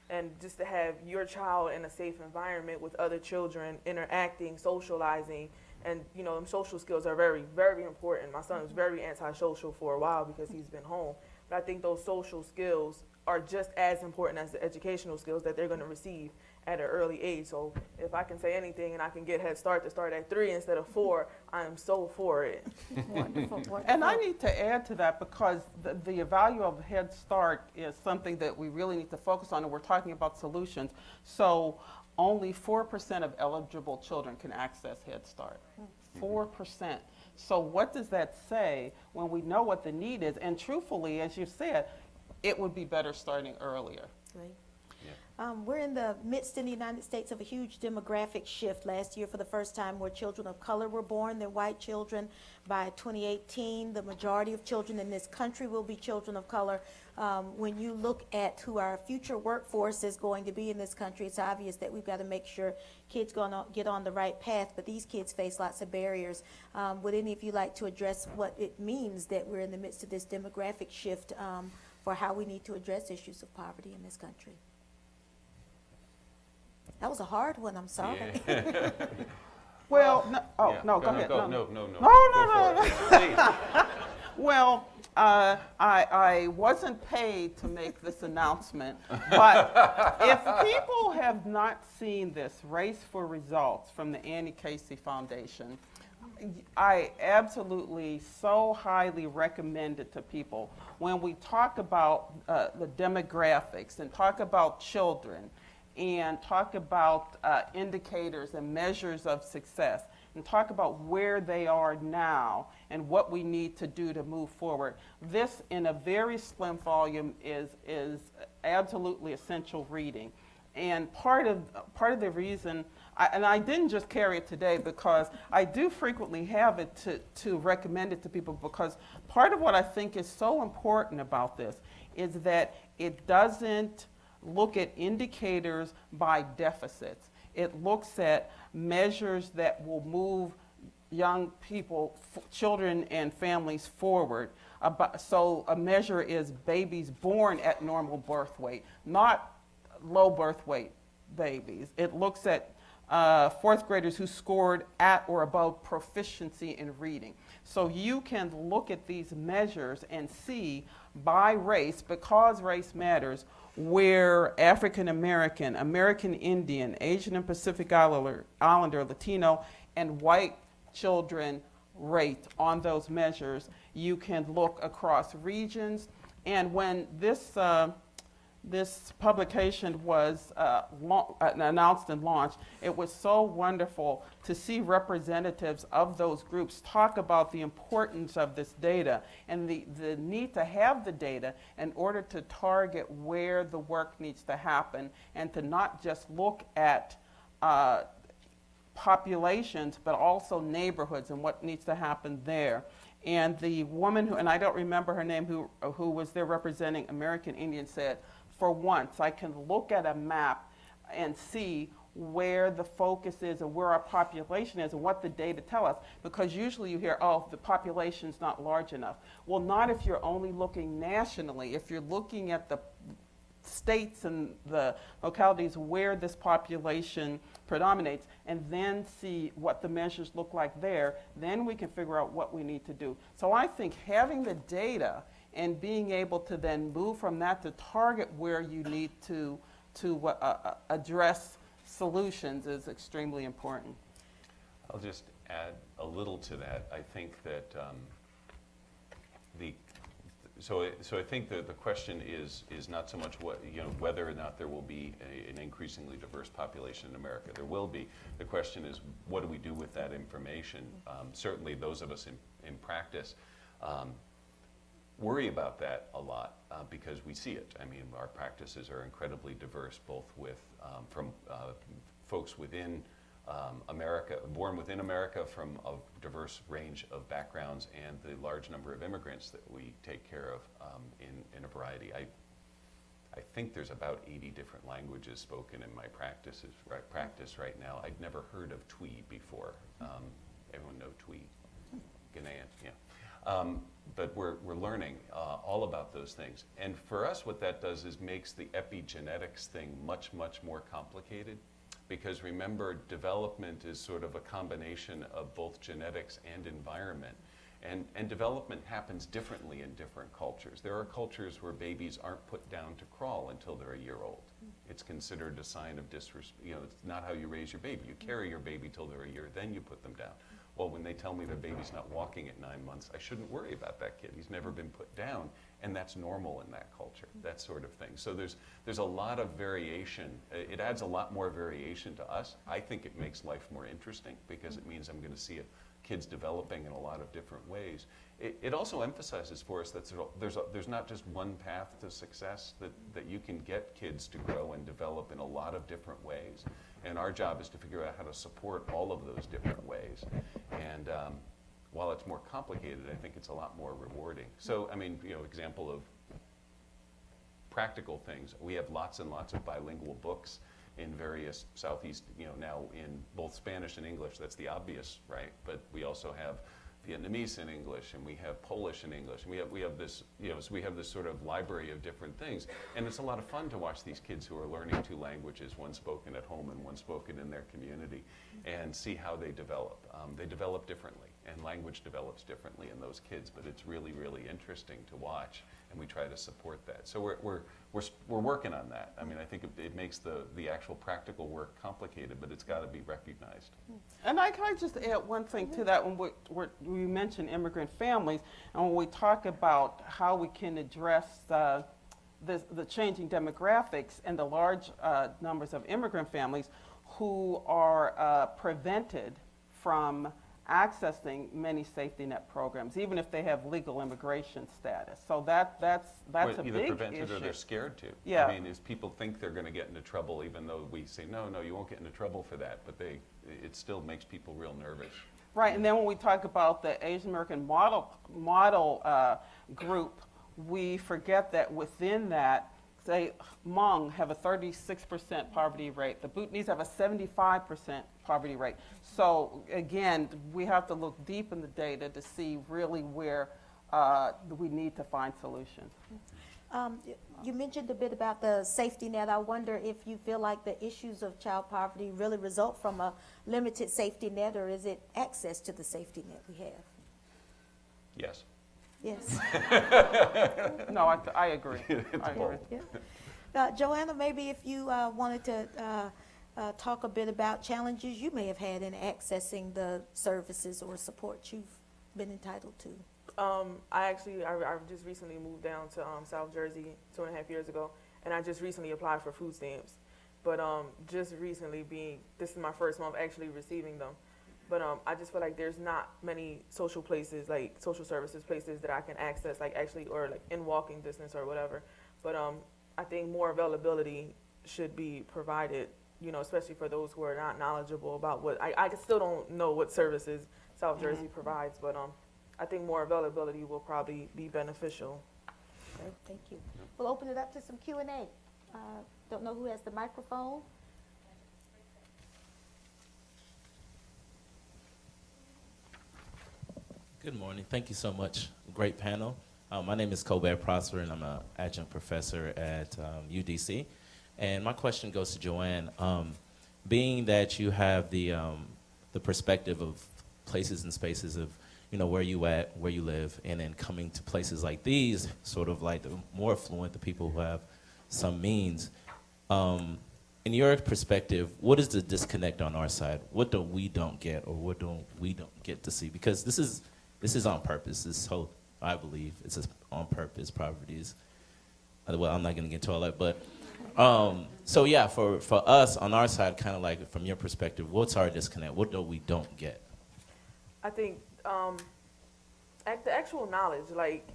And just to have your child in a safe environment with other children, interacting, socializing, and them social skills are very, very important. My son was very antisocial for a while because he's been home, but I think those social skills are just as important as the educational skills that they're going to receive at an early age. So if I can say anything and I can get Head Start to start at 3 instead of 4, I am so for it. Wonderful, wonderful. And I need to add to that, because the value of Head Start is something that we really need to focus on, and we're talking about solutions. So only 4% of eligible children can access Head Start. 4%. So what does that say when we know what the need is? And truthfully, as you said, it would be better starting earlier. Right. We're in the midst in the United States of a huge demographic shift. Last year, for the first time, more children of color were born than white children. By 2018, the majority of children in this country will be children of color. When you look at who our future workforce is going to be in this country, it's obvious that we've got to make sure kids get on the right path, but these kids face lots of barriers. Would any of you like to address what it means that we're in the midst of this demographic shift for how we need to address issues of poverty in this country? That was a hard one, I'm sorry. Yeah. Well, no, Yeah. no, go ahead. No. No, Go no. for it. Please. Well, I wasn't paid to make this announcement, but if people have not seen this Race for Results from the Annie Casey Foundation, I absolutely so highly recommend it to people. When we talk about the demographics and talk about children and talk about indicators and measures of success and talk about where they are now and what we need to do to move forward, this in a very slim volume is absolutely essential reading. And part of the reason, and I didn't just carry it today because I do frequently have it to recommend it to people, because part of what I think is so important about this is that it doesn't look at indicators by deficits. It looks at measures that will move young people, children and families forward. So a measure is babies born at normal birth weight, not low birth weight babies. It looks at fourth graders who scored at or above proficiency in reading. So you can look at these measures and see by race, because race matters, where African American, American Indian, Asian and Pacific Islander, Latino, and white children rate on those measures. You can look across regions. And when this publication was announced and launched, it was so wonderful to see representatives of those groups talk about the importance of this data and the need to have the data in order to target where the work needs to happen, and to not just look at populations, but also neighborhoods and what needs to happen there. And the woman who, and I don't remember her name, who was there representing American Indian, said, for once, I can look at a map and see where the focus is and where our population is and what the data tell us. Because usually you hear, oh, the population's not large enough. Well, not if you're only looking nationally. If you're looking at the states and the localities where this population predominates, and then see what the measures look like there, then we can figure out what we need to do. So I think having the data and being able to then move from that to target where you need to address solutions is extremely important. I'll just add a little to that. I think that so I think that the question is not so much whether or not there will be an increasingly diverse population in America. There will be. The question is, what do we do with that information? Certainly those of us in practice worry about that a lot because we see it. I mean, our practices are incredibly diverse, both with from folks within America, born within America, from a diverse range of backgrounds, and the large number of immigrants that we take care of in a variety. I think there's about 80 different languages spoken in my practice right now. I'd never heard of Twi before. Everyone know Twi? Ghanaian, yeah. But we're learning all about those things. And for us, what that does is makes the epigenetics thing much, much more complicated. Because remember, development is sort of a combination of both genetics and environment. And development happens differently in different cultures. There are cultures where babies aren't put down to crawl until they're a year old. It's considered a sign of disrespect. It's not how you raise your baby. You carry your baby till they're a year, then you put them down. Well, when they tell me their baby's not walking at 9 months, I shouldn't worry about that kid. He's never been put down, and that's normal in that culture, that sort of thing. So there's a lot of variation. It adds a lot more variation to us. I think it makes life more interesting because it means I'm going to see kids developing in a lot of different ways. It also emphasizes for us that there's not just one path to success, that you can get kids to grow and develop in a lot of different ways. And our job is to figure out how to support all of those different ways. And while it's more complicated, I think it's a lot more rewarding. So, I mean, example of practical things. We have lots and lots of bilingual books in various Southeast, now in both Spanish and English. That's the obvious, right? But we also have Vietnamese in English, and we have Polish in English, and we have this, so we have this sort of library of different things. And it's a lot of fun to watch these kids who are learning two languages, one spoken at home and one spoken in their community, and see how they develop. They develop differently, and language develops differently in those kids, but it's really, really interesting to watch, and we try to support that. So we're working on that. I mean, I think it makes the actual practical work complicated, but it's got to be recognized. And can I just add one thing to that? When we mention immigrant families, and when we talk about how we can address the changing demographics and the large numbers of immigrant families who are prevented from accessing many safety net programs, even if they have legal immigration status. So that's Or a either big prevented issue. or they're scared to. Yeah. I mean, is people think they're going to get into trouble, even though we say, no, you won't get into trouble for that. But it still makes people real nervous. Right, and then when we talk about the Asian American model group, we forget that within that, say, Hmong have a 36% poverty rate. The Bhutanese have a 75% poverty rate. So again, we have to look deep in the data to see really where we need to find solutions. You mentioned a bit about the safety net. I wonder if you feel like the issues of child poverty really result from a limited safety net, or is it access to the safety net we have? Yes. Yes. No, I agree. I agree. Yeah. Joanna, maybe if you wanted to talk a bit about challenges you may have had in accessing the services or support you've been entitled to. I just recently moved down to South Jersey 2.5 years ago, and I just recently applied for food stamps. But just recently this is my first month actually receiving them. But I just feel like there's not many social places, like social services places that I can access, like actually, or like in walking distance or whatever. But I think more availability should be provided, especially for those who are not knowledgeable about what, I still don't know what services South Jersey provides, but I think more availability will probably be beneficial. Okay, thank you. We'll open it up to some Q&A. Don't know who has the microphone. Good morning. Thank you so much. Great panel. My name is Colbert Prosper, and I'm an adjunct professor at UDC. And my question goes to Joanne. Being that you have the perspective of places and spaces of where you at, where you live, and then coming to places like these, sort of like the more affluent, the people who have some means. In your perspective, what is the disconnect on our side? What do we don't get, or what don't we don't get to see? Because this is on purpose. This whole, I believe, it's just on purpose. Poverty is, well, I'm not going to get into all that, but so yeah, for us on our side, kind of like from your perspective, what's our disconnect? What do we don't get? I think the actual knowledge, like,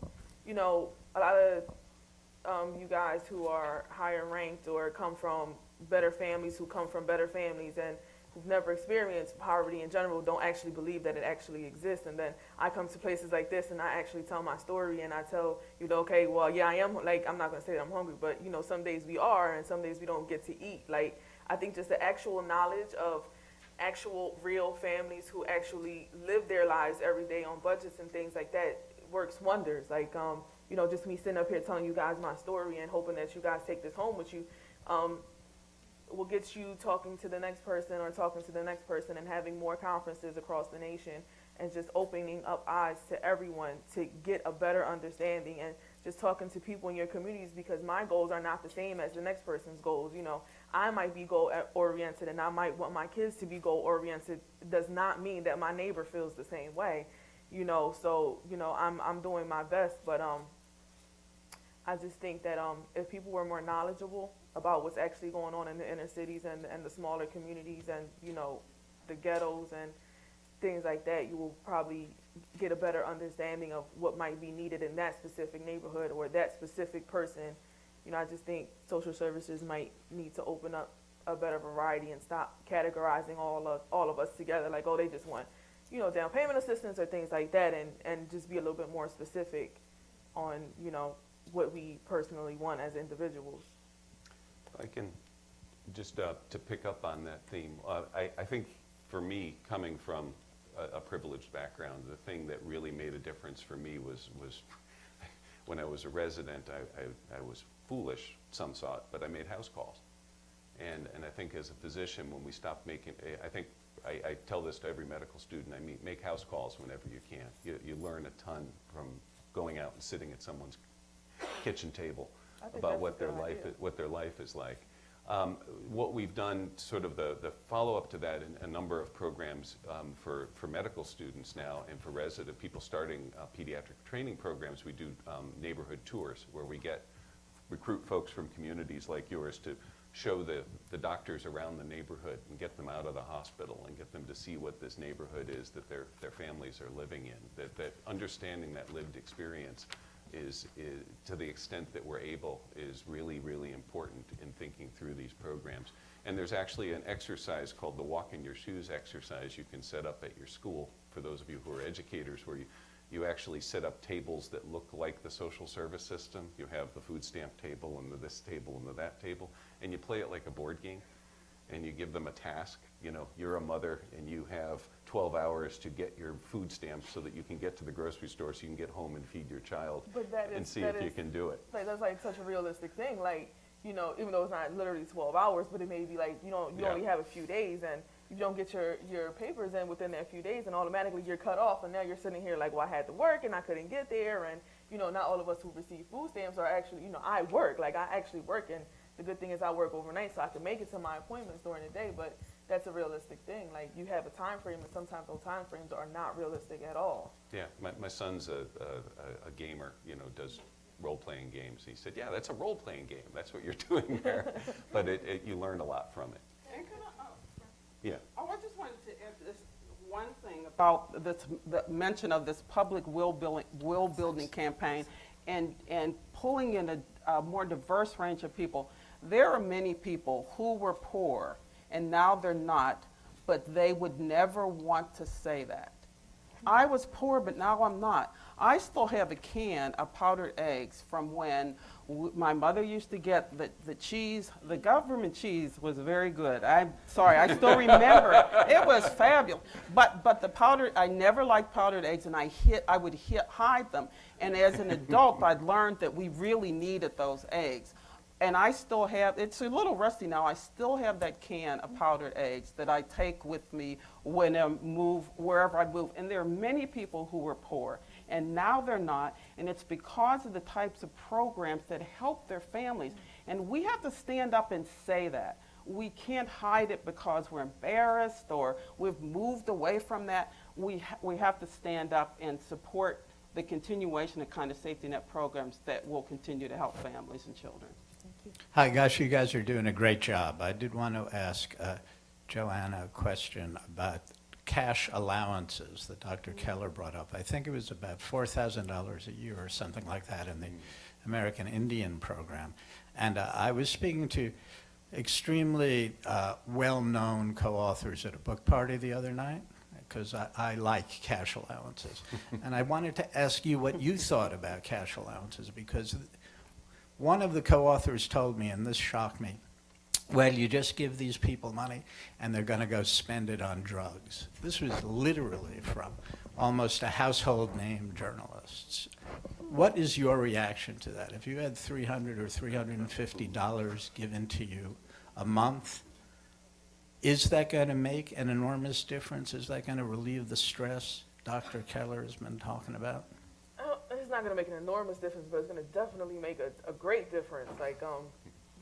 a lot of you guys who are higher ranked or come from better families, who come from better families and who've never experienced poverty in general don't actually believe that it actually exists. And then I come to places like this and I actually tell my story and I tell, okay, well, yeah, I am, like, I'm not going to say that I'm hungry, but, some days we are and some days we don't get to eat. Like, I think just the actual knowledge of actual real families who actually live their lives every day on budgets and things like that works wonders. Like, just me sitting up here telling you guys my story and hoping that you guys take this home with you, will get you talking to the next person or talking to the next person and having more conferences across the nation and just opening up eyes to everyone to get a better understanding and just talking to people in your communities, because my goals are not the same as the next person's goals. I might be goal oriented and I might want my kids to be goal oriented. Does not mean that my neighbor feels the same way, so I'm doing my best, but I just think that if people were more knowledgeable about what's actually going on in the inner cities and the smaller communities and the ghettos and things like that, you will probably get a better understanding of what might be needed in that specific neighborhood or that specific person. You know, I just think social services might need to open up a better variety and stop categorizing all of us together, like, oh, they just want, you know, down payment assistance or things like that, and just be a little bit more specific on, you know, what we personally want as individuals. I can just to pick up on that theme. I think for me, coming from a privileged background, the thing that really made a difference for me was when I was a resident. I was foolish, some saw it, but I made house calls. And I think as a physician, when we stopped making, I think I tell this to every medical student I meet: make house calls whenever you can. You learn a ton from going out and sitting at someone's kitchen table about what their life is like. What we've done, sort of the follow-up to that, in a number of programs for medical students now, and for resident people starting pediatric training programs, we do neighborhood tours where we recruit folks from communities like yours to show the doctors around the neighborhood and get them out of the hospital and get them to see what this neighborhood is that their families are living in. That understanding that lived experience is, to the extent that we're able, is really, really important in thinking through these programs. And there's actually an exercise called the Walk in Your Shoes exercise you can set up at your school, for those of you who are educators, where you actually set up tables that look like the social service system. You have the food stamp table and this table and that table, and you play it like a board game, and you give them a task. You know, you're a mother and you have 12 hours to get your food stamps so that you can get to the grocery store so you can get home and feed your child and see if you can do it. Like, that's like such a realistic thing. Like, you know, even though it's not literally 12 hours, but it may be like, you only have a few days, and you don't get your papers in within that few days, and automatically you're cut off, and now you're sitting here like, well, I had to work and I couldn't get there, and, you know, not all of us who receive food stamps are actually, you know, I work, like, I actually work, and the good thing is I work overnight, so I can make it to my appointments during the day, but that's a realistic thing. Like, you have a time frame, and sometimes those time frames are not realistic at all. Yeah, my son's a gamer, you know, does role-playing games. He said, yeah, that's a role-playing game. That's what you're doing there. But you learn a lot from it. And can I, Yeah. I just wanted to add this one thing about the mention of this public will building campaign, and pulling in a more diverse range of people. There are many people who were poor and now they're not, but they would never want to say that. I was poor, but now I'm not. I still have a can of powdered eggs from when my mother used to get the cheese. The government cheese was very good. I'm sorry, I still remember it. It was fabulous. But the powdered, I never liked powdered eggs, and I would hide them. And as an adult, I'd learned that we really needed those eggs. And I still have, it's a little rusty now, I still have that can of powdered eggs that I take with me when I move, wherever I move. And there are many people who were poor, and now they're not, and it's because of the types of programs that help their families. And we have to stand up and say that. We can't hide it because we're embarrassed or we've moved away from that. We have to stand up and support the continuation of kind of safety net programs that will continue to help families and children. Hi, guys. You guys are doing a great job. I did want to ask Joanna a question about cash allowances that Dr. Keller brought up. I think it was about $4,000 a year or something like that in the American Indian program. And I was speaking to extremely well-known co-authors at a book party the other night, because I like cash allowances. And I wanted to ask you what you thought about cash allowances, because one of the co-authors told me, and this shocked me, well, you just give these people money and they're going to go spend it on drugs. This was literally from almost a household name journalists. What is your reaction to that? If you had $300 or $350 given to you a month, is that going to make an enormous difference? Is that going to relieve the stress Dr. Keller has been talking about? It's not going to make an enormous difference, but it's going to definitely make a great difference. Like,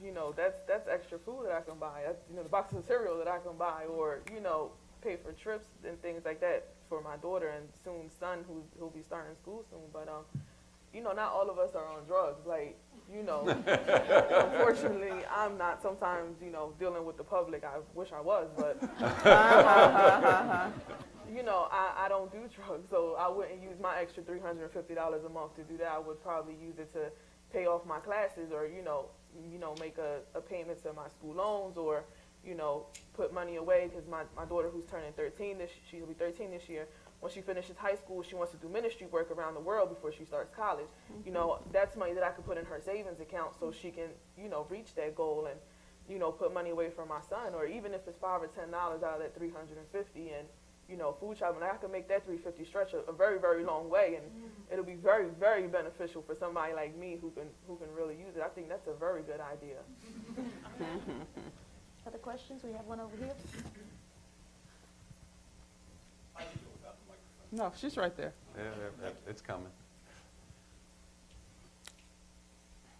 you know, that's extra food that I can buy. That's, you know, the boxes of cereal that I can buy, or, you know, pay for trips and things like that for my daughter and soon son who'll be starting school soon. But, you know, not all of us are on drugs. Like, you know, unfortunately, I'm not sometimes, you know, dealing with the public. I wish I was, but, you know, I don't do drugs, so I wouldn't use my extra $350 a month to do that. I would probably use it to pay off my classes or, you know, make a payment to my school loans or, you know, put money away because my daughter who's turning 13, she'll be 13 this year. When she finishes high school, she wants to do ministry work around the world before she starts college. You know, that's money that I could put in her savings account so she can, you know, reach that goal and, you know, put money away for my son. Or even if it's $5 or $10 out of that $350 and, you know, food shopping, I could make that $350 stretch a very, very long way, and it'll be very, very beneficial for somebody like me who can really use it. I think that's a very good idea. Other questions? We have one over here. No, she's right there. Yeah, it's coming.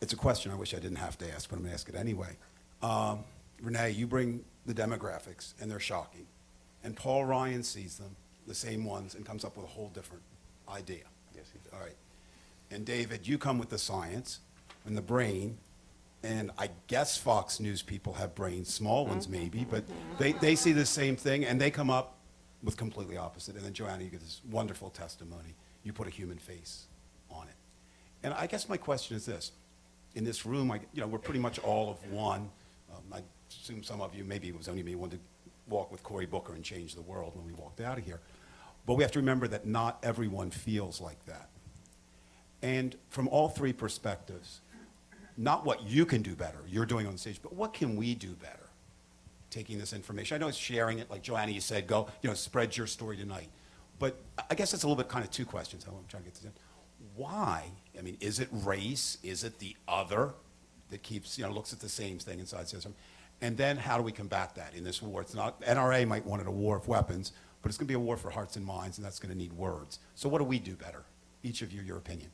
It's a question I wish I didn't have to ask, but I'm going to ask it anyway. Renee, you bring the demographics, and they're shocking. And Paul Ryan sees them, the same ones, and comes up with a whole different idea. Yes, he does. All right. And David, you come with the science and the brain, and I guess Fox News people have brains, small ones maybe, but they see the same thing, and they come up with completely opposite. And then Joanna, you get this wonderful testimony. You put a human face on it. And I guess my question is this. In this room, we're pretty much all of one. I assume some of you, maybe it was only me, wanted to walk with Cory Booker and change the world when we walked out of here. But we have to remember that not everyone feels like that. And from all three perspectives, not what you can do better, you're doing on stage, but what can we do better? Taking this information. I know it's sharing it, like Joanna, you said, go, spread your story tonight. But I guess it's a little bit kind of two questions. I'm trying to get this in. Why? I mean, is it race? Is it the other that keeps, looks at the same thing inside says something? And then how do we combat that in this war? It's not, NRA might want it a war of weapons, but it's going to be a war for hearts and minds, and that's going to need words. So what do we do better? Each of you, your opinion.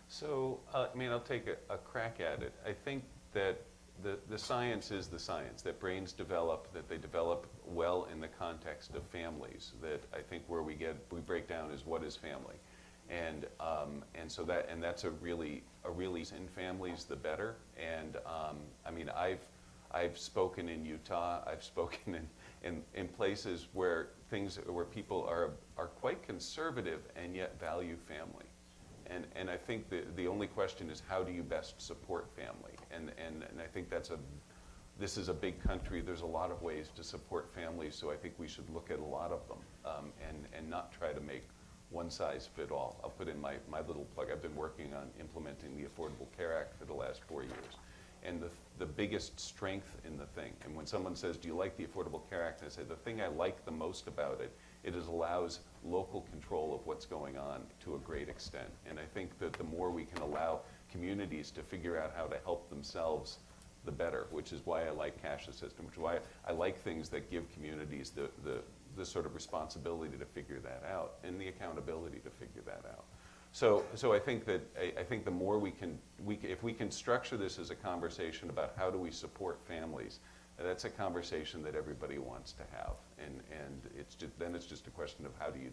So, I'll take a crack at it. I think that the science is the science, that brains develop, that they develop well in the context of families, that I think where we break down is what is family. And so that's a really in families the better. And I've spoken in Utah. I've spoken in places where people are quite conservative and yet value family. And I think the only question is how do you best support family? And I think this is a big country. There's a lot of ways to support families. So I think we should look at a lot of them and not try to make one size fit all. I'll put in my little plug. I've been working on implementing the Affordable Care Act for the last 4 years. And the biggest strength in the thing, and when someone says, do you like the Affordable Care Act? I say, the thing I like the most about it, it allows local control of what's going on to a great extent. And I think that the more we can allow communities to figure out how to help themselves, the better, which is why I like cash assistance, which is why I like things that give communities the sort of responsibility to figure that out and the accountability to figure that out. So I think the more if we can structure this as a conversation about how do we support families, that's a conversation that everybody wants to have, and it's just a question of how do you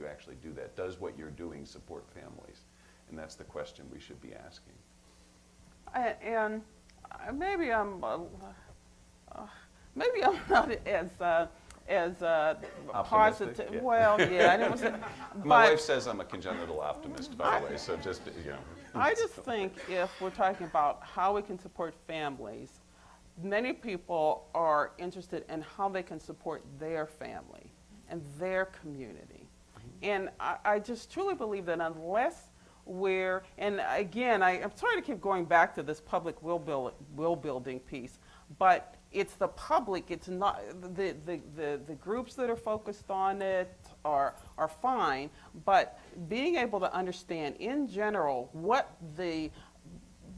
actually do that? Does what you're doing support families? And that's the question we should be asking. And maybe I'm not as positive. Yeah. Well, yeah, and it was. My wife says I'm a congenital optimist, by the way. So just I just think if we're talking about how we can support families, many people are interested in how they can support their family and their community. And I just truly believe that unless and again, I'm sorry to keep going back to this public will building piece, but it's the public, it's not, the groups that are focused on it are fine, but being able to understand in general what the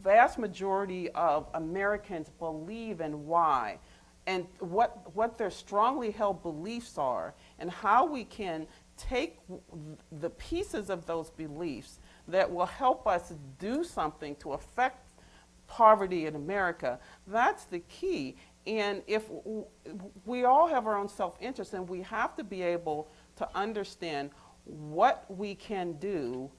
vast majority of Americans believe and why, and what their strongly held beliefs are, and how we can take the pieces of those beliefs that will help us do something to affect poverty in America. That's the key. And if we all have our own self-interest, and we have to be able to understand what we can do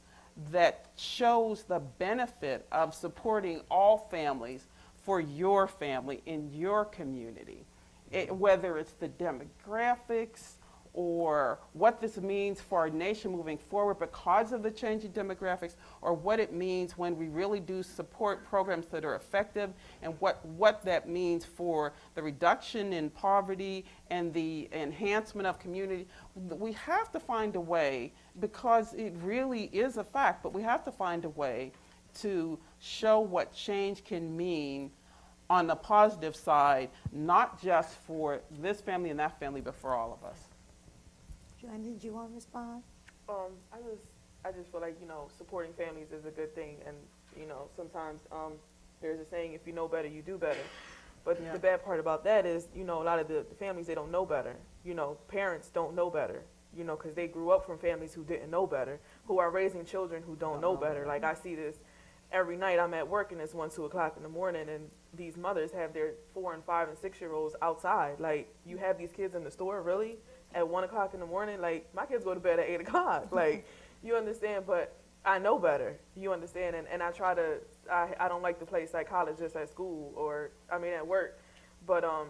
that shows the benefit of supporting all families for your family in your community. Whether it's the demographics or what this means for our nation moving forward because of the changing demographics, or what it means when we really do support programs that are effective, and what that means for the reduction in poverty and the enhancement of community. We have to find a way, because it really is a fact, but we have to find a way to show what change can mean on the positive side, not just for this family and that family, but for all of us. Joanne, did you want to respond? I just feel like, supporting families is a good thing. And, sometimes there's a saying, if you know better, you do better. But Yeah. the bad part about that is, a lot of the families, they don't know better. Parents don't know better, because they grew up from families who didn't know better, who are raising children who don't know better. Like, I see this every night. I'm at work and it's 1, 2 o'clock in the morning, and these mothers have their 4 and 5 and 6-year-olds outside. Like, you have these kids in the store, really? At 1 o'clock in the morning? Like, my kids go to bed at 8 o'clock. Like, you understand? But I know better. You understand? And I try to, I don't like to play psychologist at school at work. But, I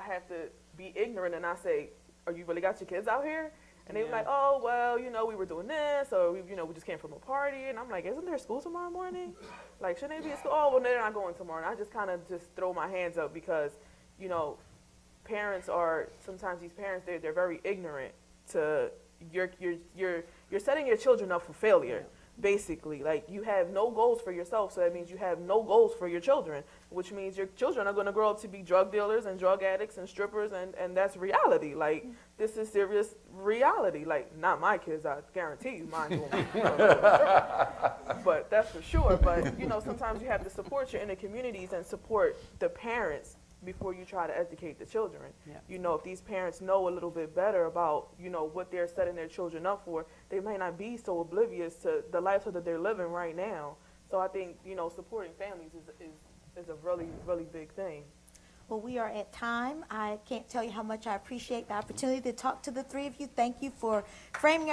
have to be ignorant, and I say, "Are you really got your kids out here?" And they were Yeah. like, "Oh, well, we were doing this, or we just came from a party." And I'm like, "Isn't there school tomorrow morning? Like, shouldn't they be at school?" "Oh, well, they're not going tomorrow." And I just kind of just throw my hands up because, sometimes these parents, they're very ignorant to you're setting your children up for failure. Basically, like, you have no goals for yourself, so that means you have no goals for your children, which means your children are going to grow up to be drug dealers and drug addicts and strippers, and that's reality. Like, this is serious reality. Like, not my kids, I guarantee you, mine won't be but that's for sure. But, sometimes you have to support your inner communities and support the parents before you try to educate the children. Yeah. If these parents know a little bit better about, what they're setting their children up for, they may not be so oblivious to the lifestyle that they're living right now. So I think, supporting families is a really, really big thing. Well, we are at time. I can't tell you how much I appreciate the opportunity to talk to the three of you. Thank you for framing